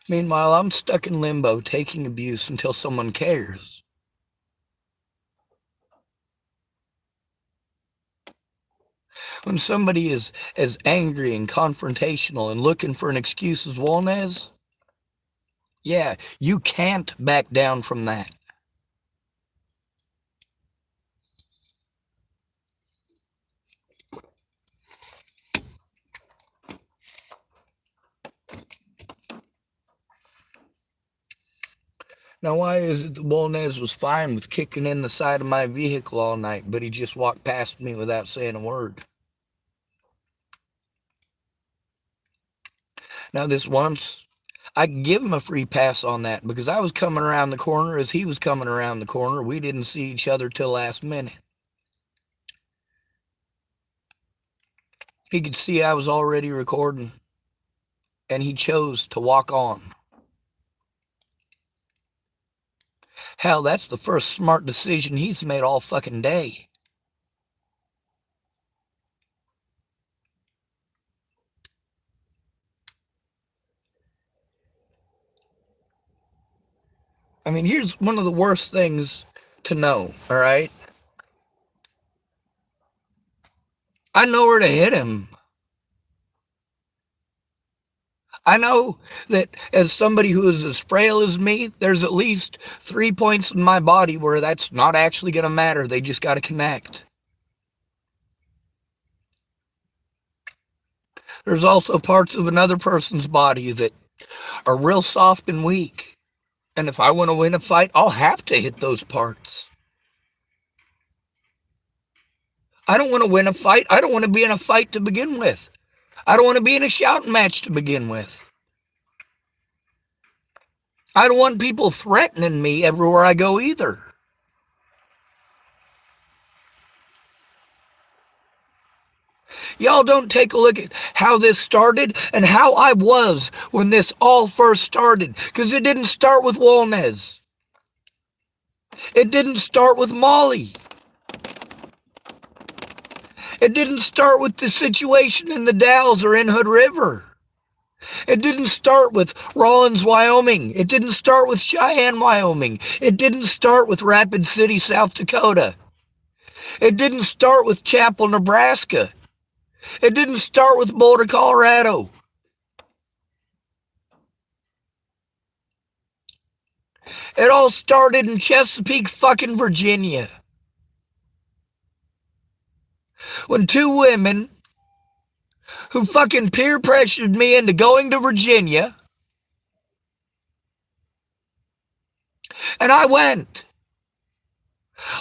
S1: Meanwhile, I'm stuck in limbo, taking abuse until someone cares. When somebody is as angry and confrontational and looking for an excuse as wolnez, yeah, you can't back down from that. Now, why is it that wolnez was fine with kicking in the side of my vehicle all night, but he just walked past me without saying a word? Now, this once, I could give him a free pass on that because I was coming around the corner as he was coming around the corner. We didn't see each other till last minute. He could see I was already recording, and he chose to walk on. Hell, that's the first smart decision he's made all fucking day. I mean, here's one of the worst things to know, all right? I know where to hit him. I know that as somebody who is as frail as me, there's at least 3 points in my body where that's not actually going to matter. They just got to connect. There's also parts of another person's body that are real soft and weak. And if I want to win a fight, I'll have to hit those parts. I don't want to win a fight. I don't want to be in a fight to begin with. I don't want to be in a shouting match to begin with. I don't want people threatening me everywhere I go either. Y'all don't take a look at how this started and how I was when this all first started. Because it didn't start with Wolnez. It didn't start with Molly. It didn't start with the situation in the Dalles or in Hood River. It didn't start with Rawlins, Wyoming. It didn't start with Cheyenne, Wyoming. It didn't start with Rapid City, South Dakota. It didn't start with Chapel, Nebraska. It didn't start with Boulder, Colorado. It all started in Chesapeake, fucking Virginia. When two women who fucking peer pressured me into going to Virginia, and I went.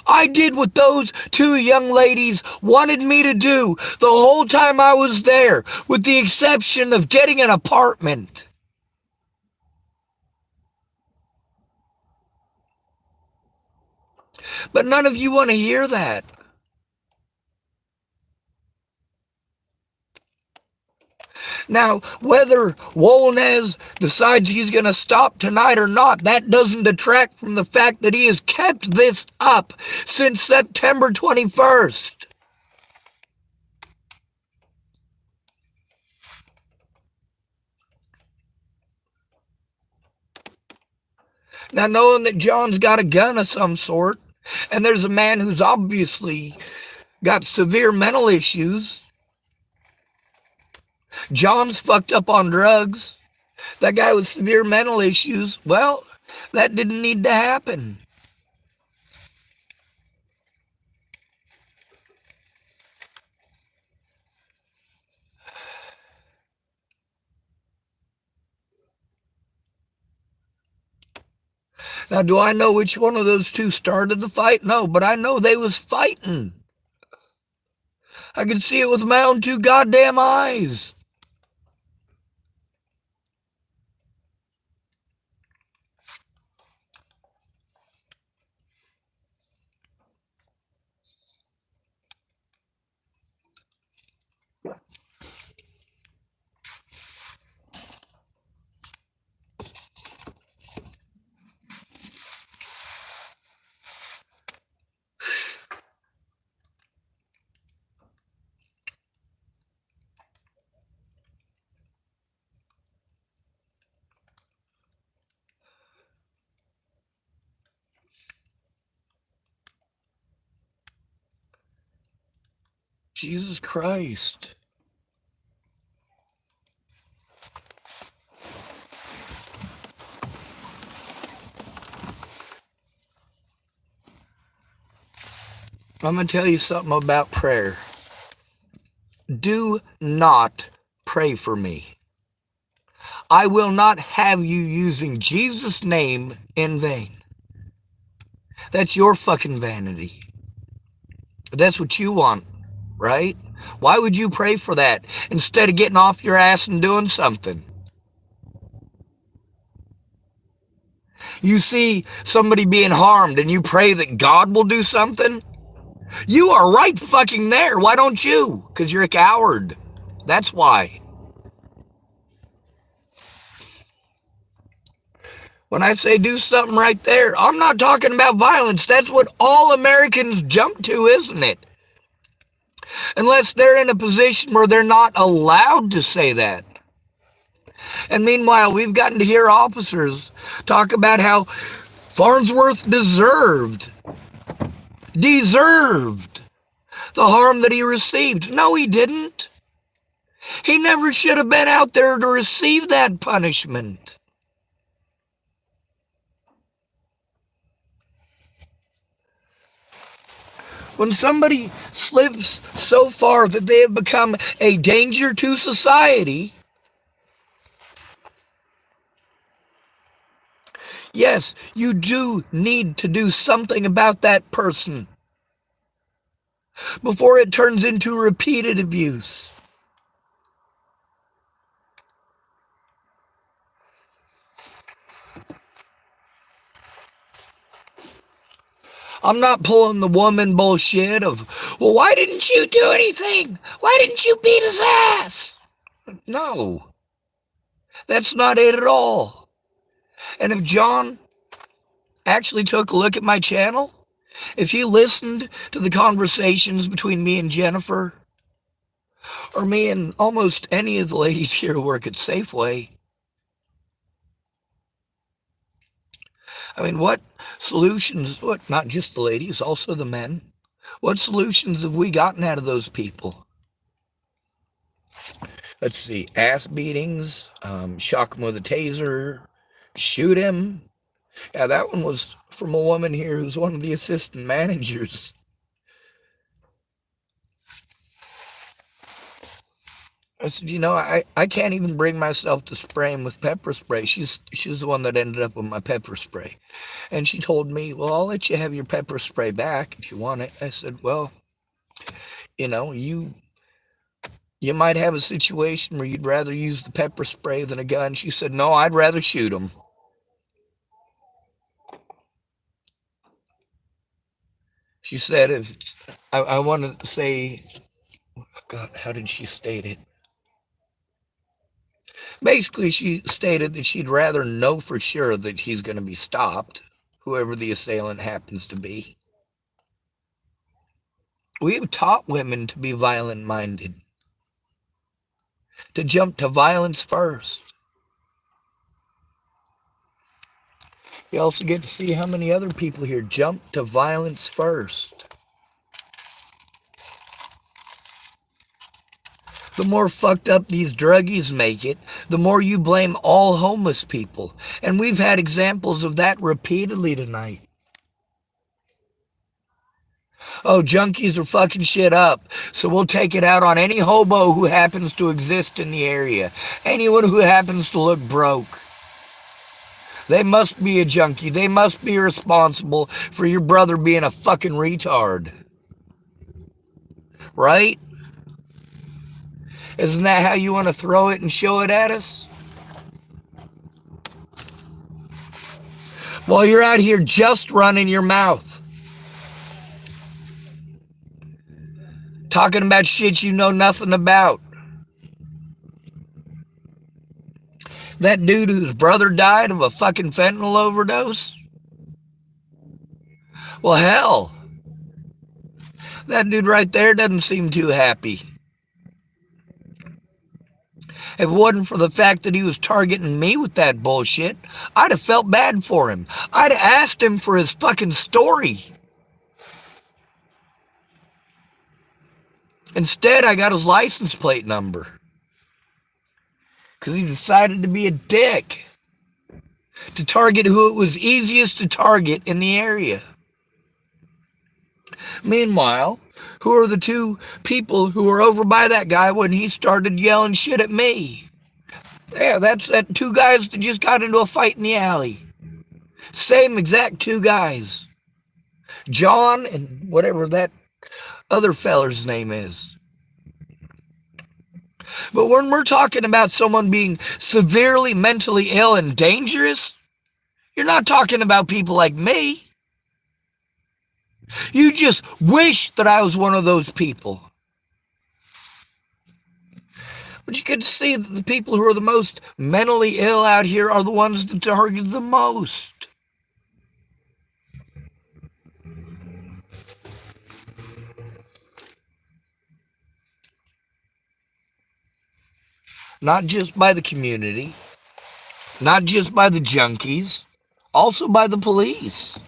S1: I did what those two young ladies wanted me to do the whole time I was there, with the exception of getting an apartment. But none of you want to hear that. Now, whether Wolnez decides he's going to stop tonight or not, that doesn't detract from the fact that he has kept this up since September 21st. Now, knowing that John's got a gun of some sort, and there's a man who's obviously got severe mental issues, John's fucked up on drugs, that guy with severe mental issues, well, that didn't need to happen. Now, do I know which one of those two started the fight? No, but I know they was fighting. I could see it with my own two goddamn eyes. Jesus Christ. I'm going to tell you something about prayer. Do not pray for me. I will not have you using Jesus' name in vain. That's your fucking vanity. That's what you want, right? Why would you pray for that instead of getting off your ass and doing something? You see somebody being harmed and you pray that God will do something? You are right fucking there. Why don't you? Because you're a coward. That's why. When I say do something right there, I'm not talking about violence. That's what all Americans jump to, isn't it? Unless they're in a position where they're not allowed to say that. And meanwhile, we've gotten to hear officers talk about how Farnsworth deserved the harm that he received. No, he didn't. He never should have been out there to receive that punishment. When somebody slips so far that they have become a danger to society, yes, you do need to do something about that person before it turns into repeated abuse. I'm not pulling the woman bullshit of, well, why didn't you do anything? Why didn't you beat his ass? No, that's not it at all. And if John actually took a look at my channel, if he listened to the conversations between me and Jennifer, or me and almost any of the ladies here who work at Safeway, I mean, what solutions, not just the ladies, also the men, what solutions have we gotten out of those people? Let's see, ass beatings, shock him with a taser, shoot him. Yeah, that one was from a woman here who's one of the assistant managers. I said, I can't even bring myself to spray him with pepper spray. She's the one that ended up with my pepper spray. And she told me, well, I'll let you have your pepper spray back if you want it. I said, well, you might have a situation where you'd rather use the pepper spray than a gun. She said, no, I'd rather shoot him. She said, I wanted to say, God, how did she state it? Basically, she stated that she'd rather know for sure that he's going to be stopped, whoever the assailant happens to be. We have taught women to be violent-minded, to jump to violence first. You also get to see how many other people here jump to violence first. The more fucked up these druggies make it, the more you blame all homeless people. And we've had examples of that repeatedly tonight. Oh, junkies are fucking shit up, so we'll take it out on any hobo who happens to exist in the area. Anyone who happens to look broke. They must be a junkie. They must be responsible for your brother being a fucking retard. Right? Isn't that how you want to throw it and show it at us? While you're out here just running your mouth. Talking about shit you know nothing about. That dude whose brother died of a fucking fentanyl overdose? Well, hell. That dude right there doesn't seem too happy. If it wasn't for the fact that he was targeting me with that bullshit, I'd have felt bad for him. I'd have asked him for his fucking story. Instead, I got his license plate number. Because he decided to be a dick. To target who it was easiest to target in the area. Meanwhile, who are the two people who were over by that guy when he started yelling shit at me? Yeah, that's that two guys that just got into a fight in the alley. Same exact two guys. John and whatever that other feller's name is. But when we're talking about someone being severely mentally ill and dangerous, You're not talking about people like me. You just wish that I was one of those people. But you can see that the people who are the most mentally ill out here are the ones that target the most. Not just by the community, not just by the junkies, also by the police.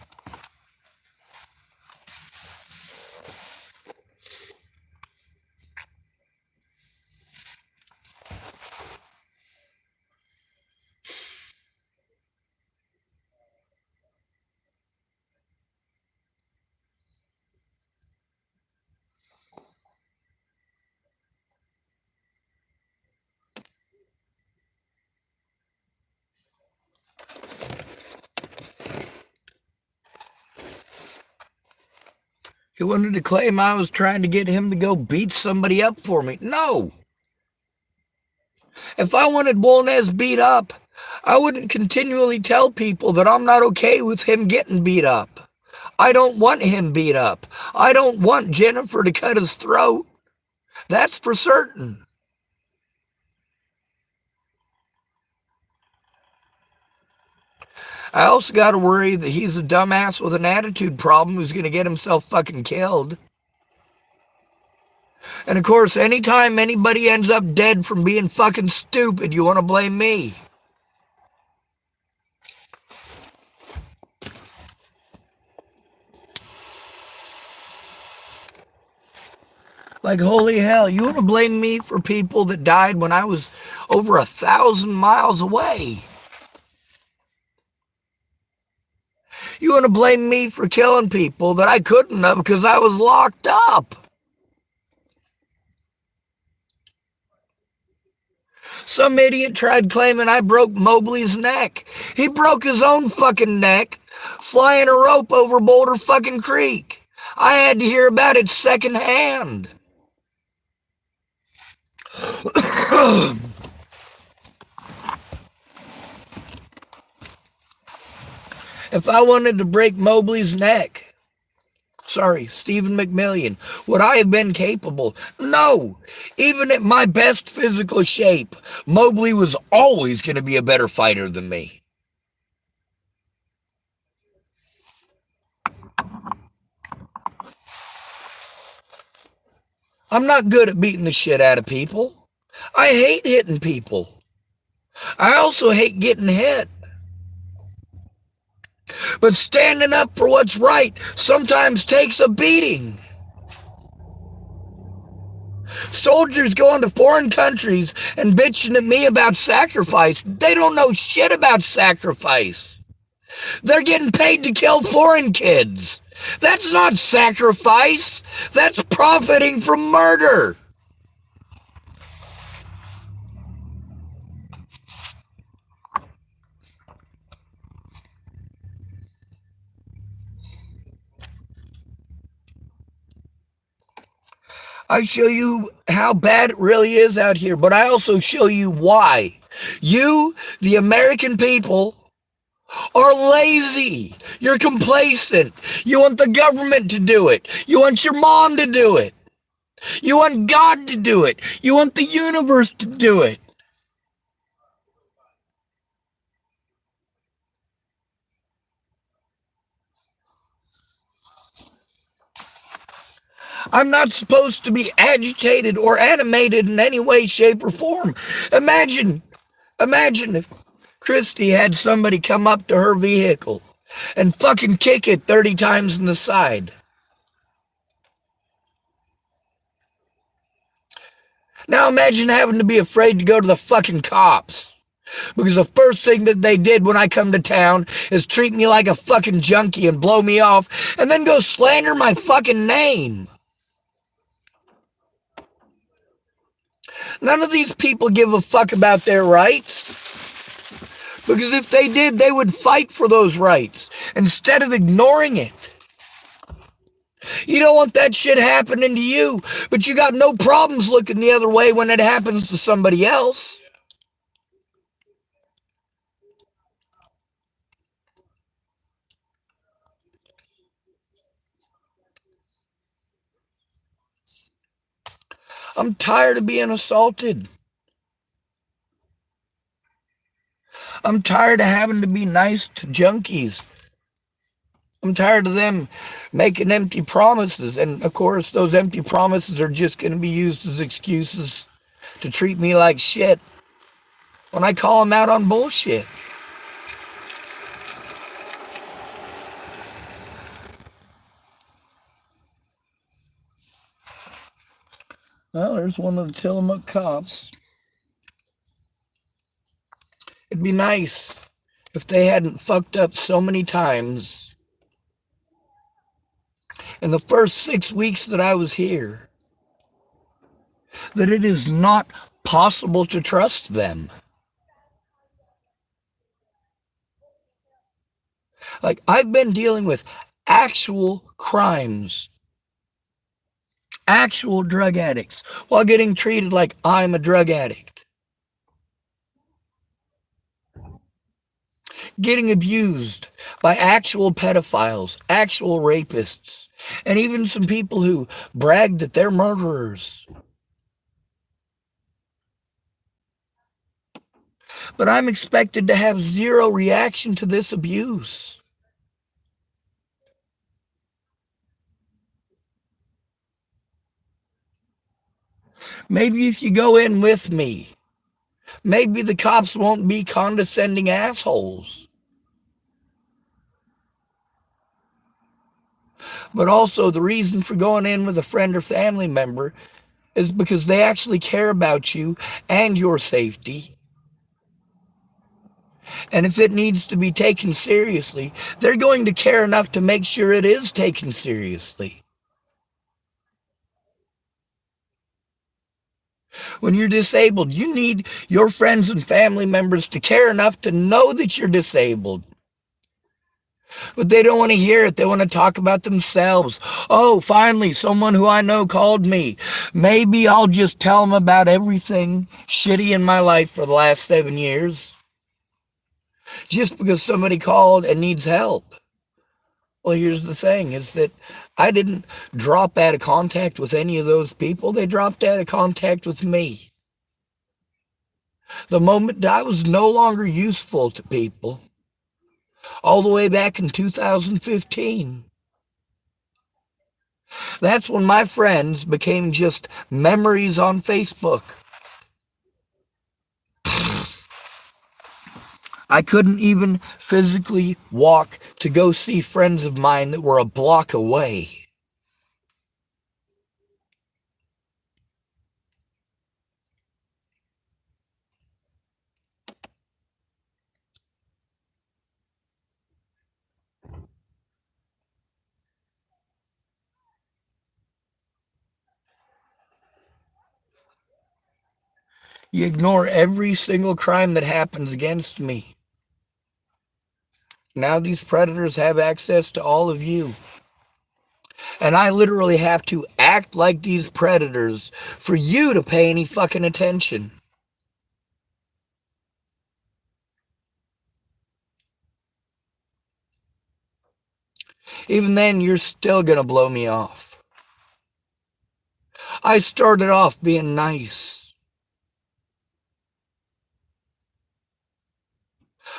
S1: He wanted to claim I was trying to get him to go beat somebody up for me. No. If I wanted Wolnez beat up, I wouldn't continually tell people that I'm not okay with him getting beat up. I don't want him beat up. I don't want Jennifer to cut his throat. That's for certain. I also got to worry that he's a dumbass with an attitude problem who's going to get himself fucking killed. And of course, anytime anybody ends up dead from being fucking stupid, you want to blame me. Like, holy hell, you want to blame me for people that died when I was over 1,000 miles away? You want to blame me for killing people that I couldn't have because I was locked up? Some idiot tried claiming I broke Mobley's neck. He broke his own fucking neck flying a rope over Boulder fucking Creek. I had to hear about it secondhand. If I wanted to break Mobley's neck, Stephen McMillian, would I have been capable? No. Even at my best physical shape, Mobley was always going to be a better fighter than me. I'm not good at beating the shit out of people. I hate hitting people. I also hate getting hit. But standing up for what's right sometimes takes a beating. Soldiers going to foreign countries and bitching at me about sacrifice. They don't know shit about sacrifice. They're getting paid to kill foreign kids. That's not sacrifice. That's profiting from murder. I show you how bad it really is out here, but I also show you why. You, the American people, are lazy. You're complacent. You want the government to do it. You want your mom to do it. You want God to do it. You want the universe to do it. I'm not supposed to be agitated or animated in any way, shape, or form. Imagine if Christy had somebody come up to her vehicle and fucking kick it 30 times in the side. Now imagine having to be afraid to go to the fucking cops. Because the first thing that they did when I come to town is treat me like a fucking junkie and blow me off and then go slander my fucking name. None of these people give a fuck about their rights. Because if they did, they would fight for those rights instead of ignoring it. You don't want that shit happening to you, but you got no problems looking the other way when it happens to somebody else. I'm tired of being assaulted. I'm tired of having to be nice to junkies. I'm tired of them making empty promises. And of course, those empty promises are just going to be used as excuses to treat me like shit when I call them out on bullshit. Well, there's one of the Tillamook cops. It'd be nice if they hadn't fucked up so many times in the first 6 weeks that I was here that it is not possible to trust them. Like, I've been dealing with actual crimes, actual drug addicts, while getting treated like I'm a drug addict. Getting abused by actual pedophiles, actual rapists, and even some people who brag that they're murderers. But I'm expected to have zero reaction to this abuse. Maybe if you go in with me, maybe the cops won't be condescending assholes. But also, the reason for going in with a friend or family member is because they actually care about you and your safety. And if it needs to be taken seriously, they're going to care enough to make sure it is taken seriously. When you're disabled, you need your friends and family members to care enough to know that you're disabled. But they don't want to hear it. They want to talk about themselves. Oh, finally, someone who I know called me. Maybe I'll just tell them about everything shitty in my life for the last 7 years. Just because somebody called and needs help. Well, here's the thing, is that I didn't drop out of contact with any of those people. They dropped out of contact with me. The moment I was no longer useful to people, all the way back in 2015. That's when my friends became just memories on Facebook. I couldn't even physically walk to go see friends of mine that were a block away. You ignore every single crime that happens against me. Now these predators have access to all of you. And I literally have to act like these predators for you to pay any fucking attention. Even then, you're still gonna blow me off. I started off being nice.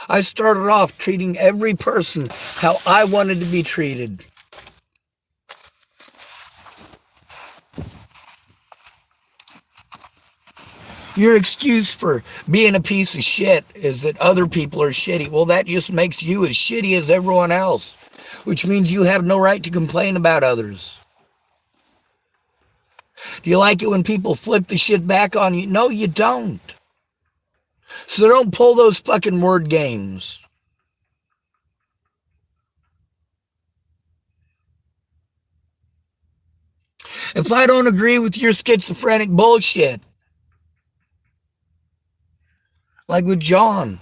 S1: I started off treating every person how I wanted to be treated. Your excuse for being a piece of shit is that other people are shitty. Well, that just makes you as shitty as everyone else, which means you have no right to complain about others. Do you like it when people flip the shit back on you? No, you don't. So don't pull those fucking word games. If I don't agree with your schizophrenic bullshit, like with John,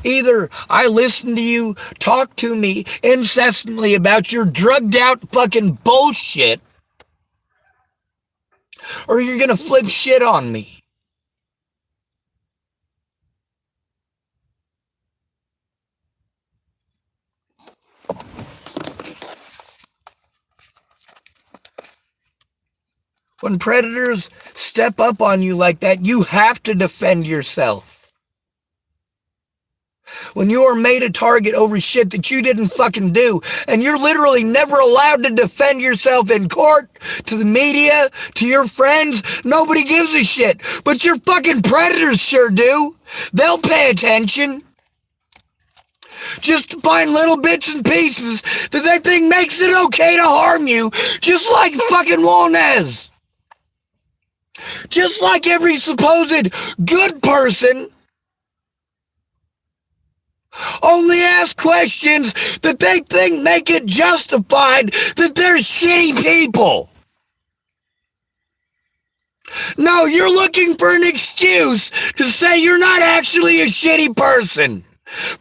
S1: either I listen to you talk to me incessantly about your drugged out fucking bullshit, or you're gonna flip shit on me. When predators step up on you like that, you have to defend yourself. When you are made a target over shit that you didn't fucking do, and you're literally never allowed to defend yourself in court, to the media, to your friends, nobody gives a shit. But your fucking predators sure do. They'll pay attention. Just to find little bits and pieces that they think makes it okay to harm you, just like fucking wolnez. Just like every supposed good person only ask questions that they think make it justified that they're shitty people. No, you're looking for an excuse to say you're not actually a shitty person.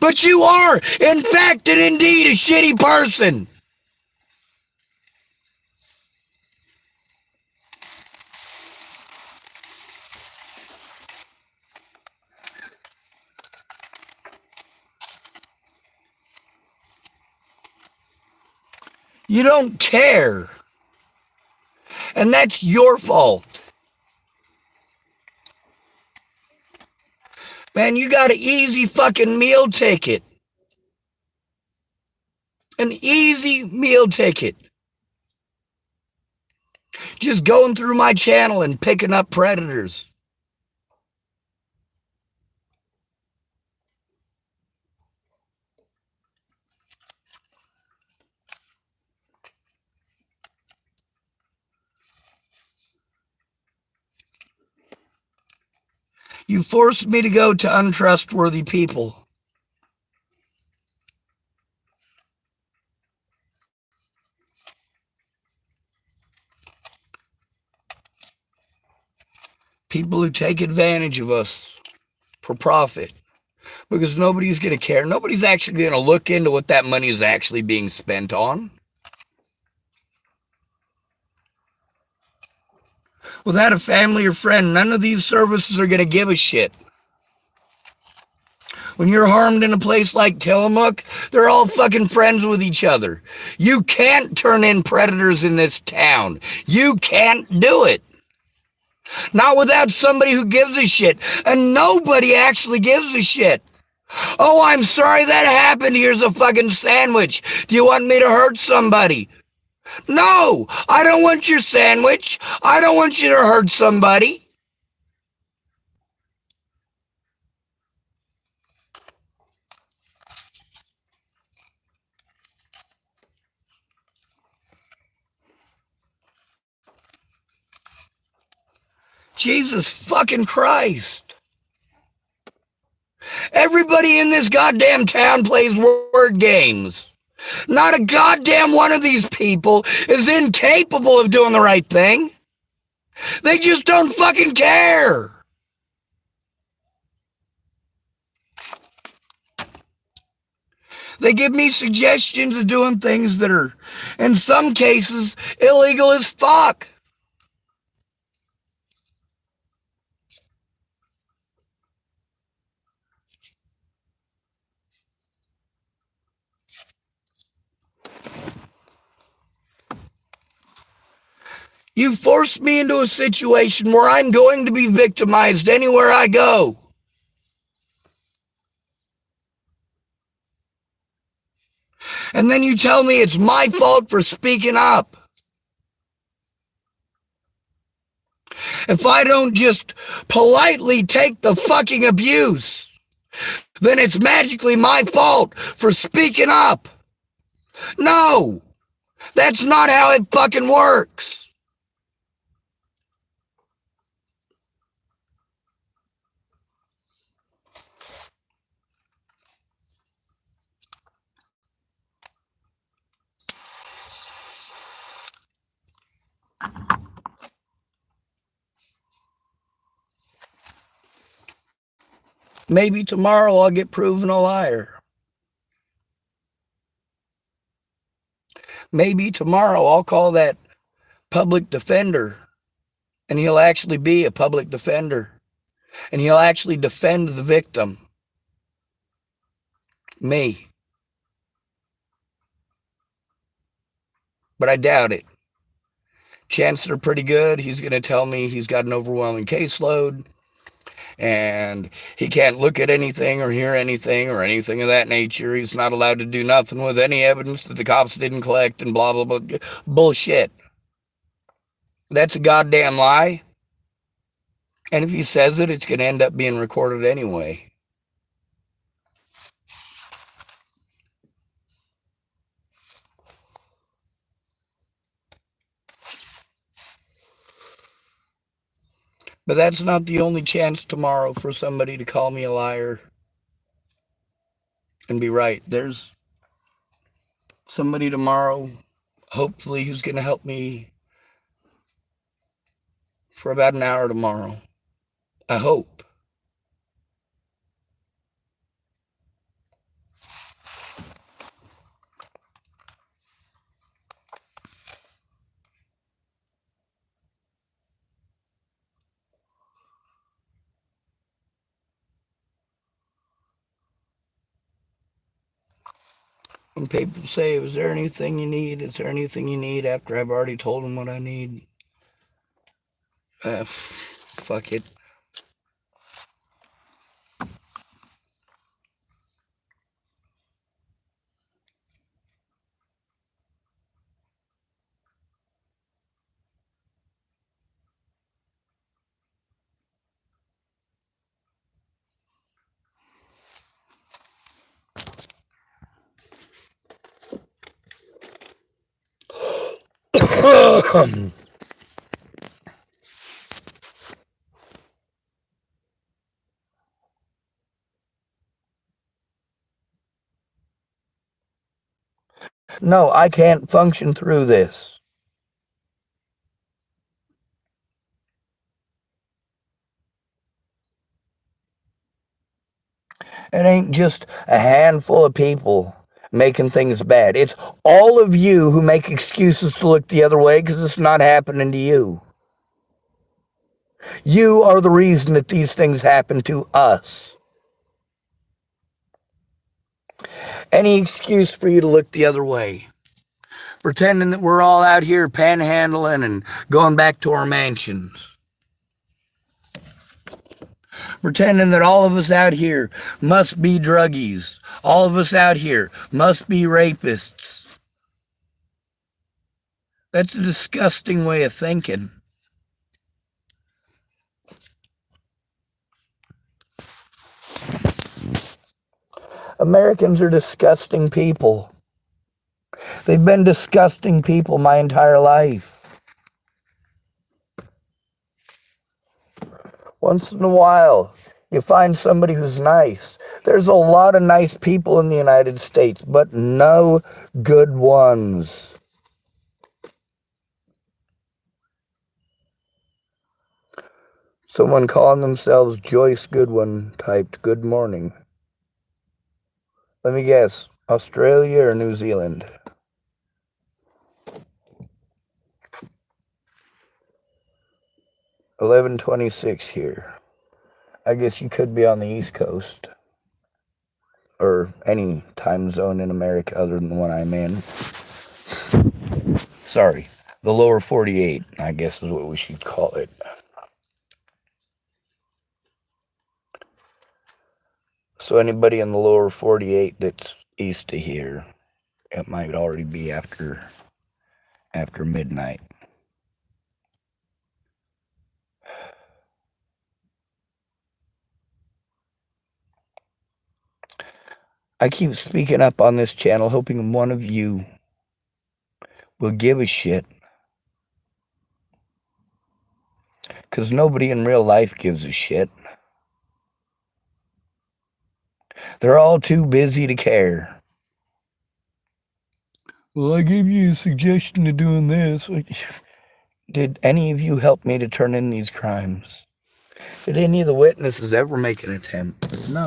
S1: But you are, in fact and indeed, a shitty person. You don't care. And that's your fault. Man, you got an easy fucking meal ticket. An easy meal ticket. Just going through my channel and picking up predators. You forced me to go to untrustworthy people. People who take advantage of us for profit. Because nobody's going to care. Nobody's actually going to look into what that money is actually being spent on. Without a family or friend, none of these services are going to give a shit. When you're harmed in a place like Tillamook, they're all fucking friends with each other. You can't turn in predators in this town. You can't do it. Not without somebody who gives a shit. And nobody actually gives a shit. Oh, I'm sorry that happened. Here's a fucking sandwich. Do you want me to hurt somebody? No, I don't want your sandwich. I don't want you to hurt somebody. Jesus fucking Christ. Everybody in this goddamn town plays word games. Not a goddamn one of these people is incapable of doing the right thing. They just don't fucking care. They give me suggestions of doing things that are, in some cases, illegal as fuck. You forced me into a situation where I'm going to be victimized anywhere I go. And then you tell me it's my fault for speaking up. If I don't just politely take the fucking abuse, then it's magically my fault for speaking up. No, that's not how it fucking works. Maybe tomorrow I'll get proven a liar. Maybe tomorrow I'll call that public defender and he'll actually be a public defender and he'll actually defend the victim. Me. But I doubt it. Chances are pretty good he's going to tell me he's got an overwhelming caseload and he can't look at anything or hear anything or anything of that nature. He's not allowed to do nothing with any evidence that the cops didn't collect and blah, blah, blah. Bullshit. That's a goddamn lie. And if he says it, it's going to end up being recorded anyway. But that's not the only chance tomorrow for somebody to call me a liar and be right. There's somebody tomorrow, hopefully, who's going to help me for about an hour tomorrow. I hope. When people say, is there anything you need? Is there anything you need after I've already told them what I need? Fuck it. No, I can't function through this. It ain't just a handful of people making things bad. It's all of you who make excuses to look the other way because it's not happening to you. You are the reason that these things happen to us. Any excuse for you to look the other way. Pretending that we're all out here panhandling and going back to our mansions. Pretending that all of us out here must be druggies. All of us out here must be rapists. That's a disgusting way of thinking. Americans are disgusting people. They've been disgusting people my entire life. Once in a while, you find somebody who's nice. There's a lot of nice people in the United States, but no good ones. Someone calling themselves Joyce Goodwin typed, "Good morning." Let me guess, Australia or New Zealand? 11:26 here. I guess you could be on the East Coast. Or any time zone in America other than the one I'm in. Sorry, the lower 48, I guess is what we should call it. So anybody in the lower 48 that's east of here, it might already be after midnight. I keep speaking up on this channel, hoping one of you will give a shit. Because nobody in real life gives a shit. They're all too busy to care. Well, I gave you a suggestion of doing this. Did any of you help me to turn in these crimes? Did any of the witnesses ever make an attempt? No.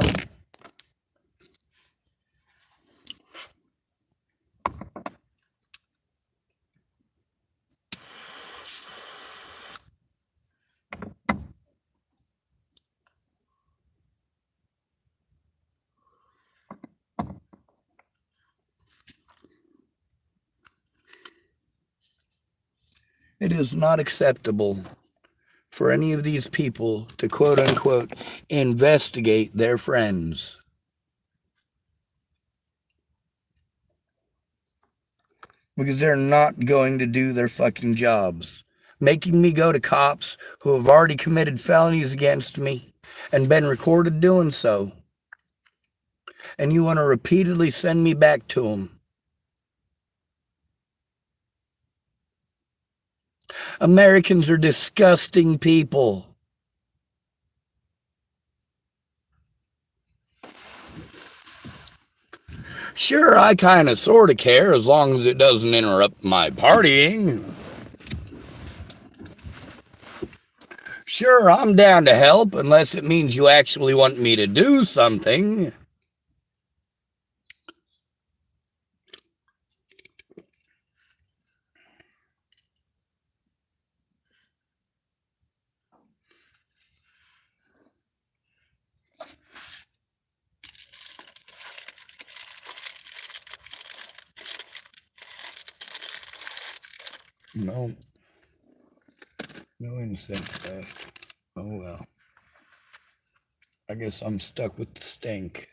S1: It is not acceptable for any of these people to quote unquote investigate their friends. Because they're not going to do their fucking jobs. Making me go to cops who have already committed felonies against me and been recorded doing so. And you want to repeatedly send me back to them. Americans are disgusting people. Sure, I kind of sort of care as long as it doesn't interrupt my partying. Sure, I'm down to help unless it means you actually want me to do something. No. No incense left. Oh well. I guess I'm stuck with the stink.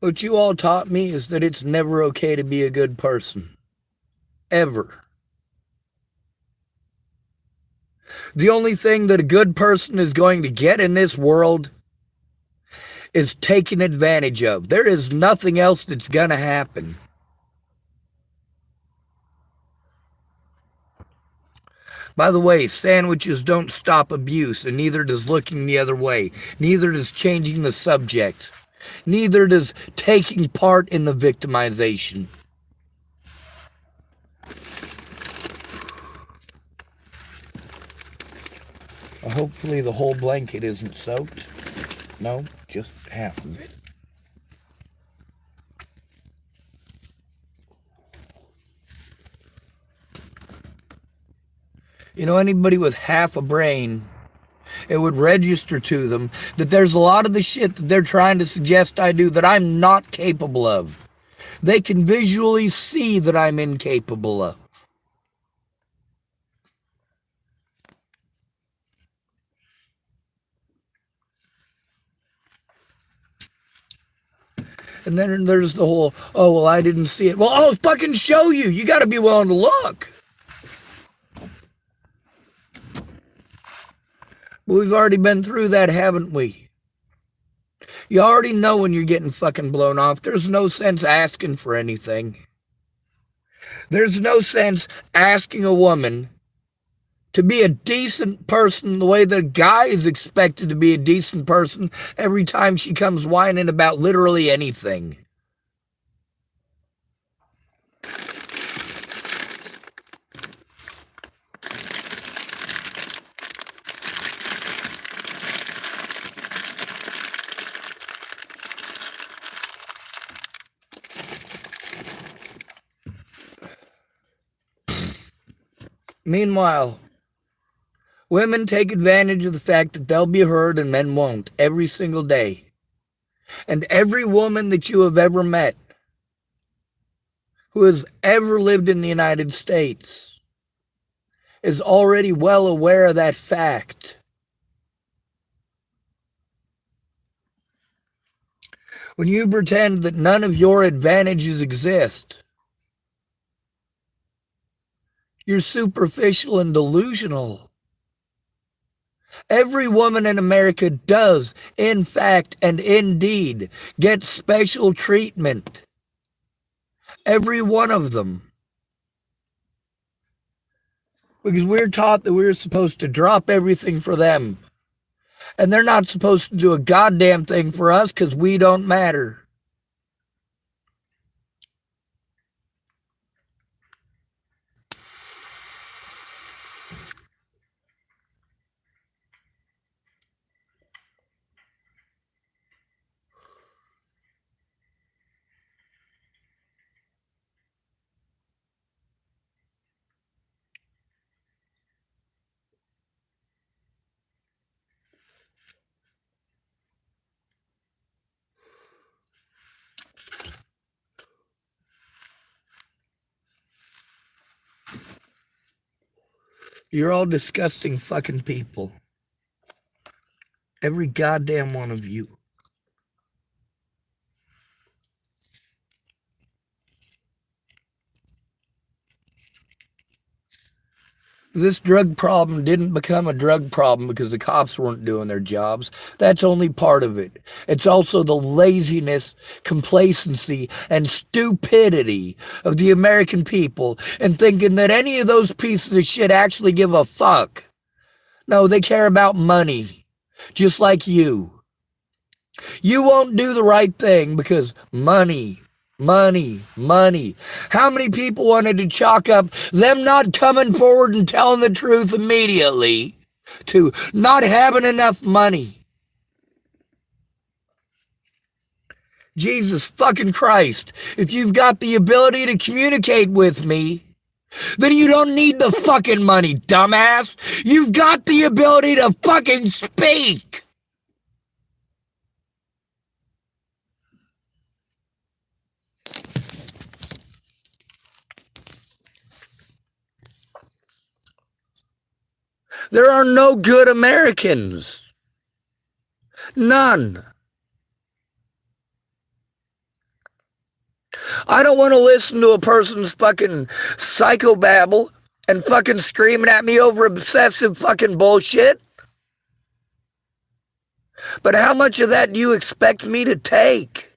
S1: What you all taught me is that it's never okay to be a good person. Ever. The only thing that a good person is going to get in this world is taken advantage of. There is nothing else that's going to happen. By the way, sandwiches don't stop abuse, and neither does looking the other way. Neither does changing the subject. Neither does taking part in the victimization. Hopefully the whole blanket isn't soaked. No, just half of it. You know, anybody with half a brain, it would register to them that there's a lot of the shit that they're trying to suggest I do that I'm not capable of. They can visually see that I'm incapable of. And then there's the whole, oh, well, I didn't see it. Well, I'll fucking show you. You got to be willing to look. But we've already been through that, haven't we? You already know when you're getting fucking blown off. There's no sense asking for anything. There's no sense asking a woman to be a decent person the way that a guy is expected to be a decent person every time she comes whining about literally anything. Meanwhile, women take advantage of the fact that they'll be heard and men won't every single day. And every woman that you have ever met who has ever lived in the United States is already well aware of that fact. When you pretend that none of your advantages exist, you're superficial and delusional. Every woman in America does, in fact and indeed, get special treatment. Every one of them. Because we're taught that we're supposed to drop everything for them And they're not supposed to do a goddamn thing for us because we don't matter. You're all disgusting fucking people. Every goddamn one of you. This drug problem didn't become a drug problem because the cops weren't doing their jobs. That's only part of it. It's also the laziness, complacency, and stupidity of the American people and thinking that any of those pieces of shit actually give a fuck. No, they care about money, just like you. You won't do the right thing because money, money, money. How many people wanted to chalk up them not coming forward and telling the truth immediately to not having enough money? Jesus fucking Christ, if you've got the ability to communicate with me, then you don't need the fucking money, dumbass. You've got the ability to fucking speak. There are no good Americans. None. I don't want to listen to a person's fucking psychobabble and fucking screaming at me over obsessive fucking bullshit. But how much of that do you expect me to take?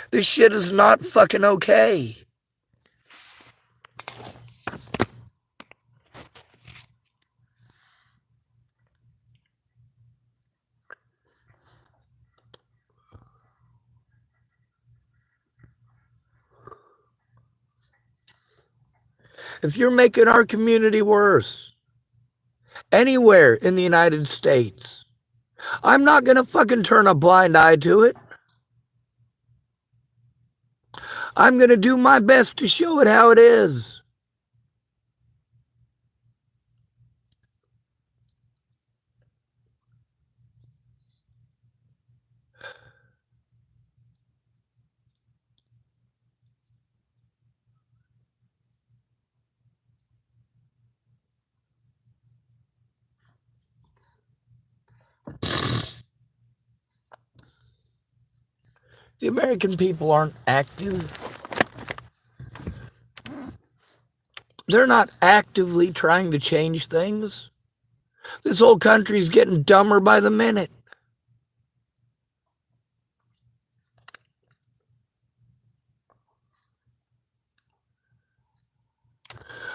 S1: This shit is not fucking okay. If you're making our community worse, anywhere in the United States, I'm not gonna fucking turn a blind eye to it. I'm gonna do my best to show it how it is. The American people aren't active. They're not actively trying to change things. This whole country's getting dumber by the minute.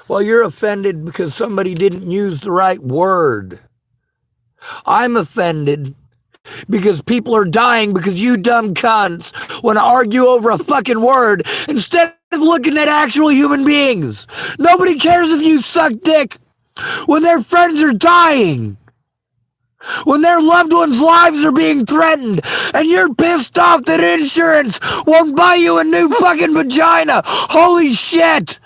S1: Well, you're offended because somebody didn't use the right word. I'm offended because people are dying because you dumb cunts want to argue over a fucking word instead of looking at actual human beings. Nobody cares if you suck dick when their friends are dying, when their loved ones' lives are being threatened, and you're pissed off that insurance won't buy you a new fucking vagina. Holy shit!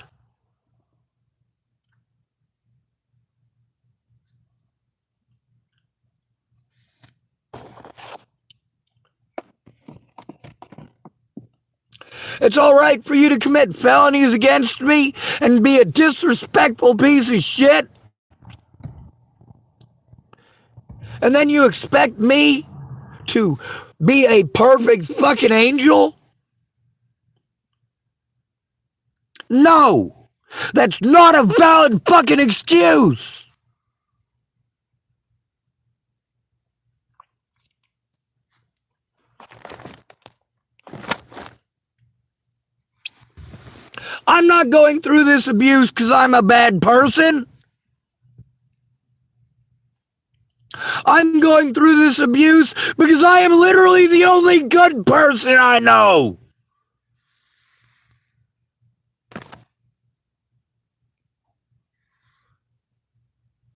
S1: It's all right for you to commit felonies against me and be a disrespectful piece of shit. And then you expect me to be a perfect fucking angel? No, that's not a valid fucking excuse. I'm not going through this abuse because I'm a bad person. I'm going through this abuse because I am literally the only good person I know.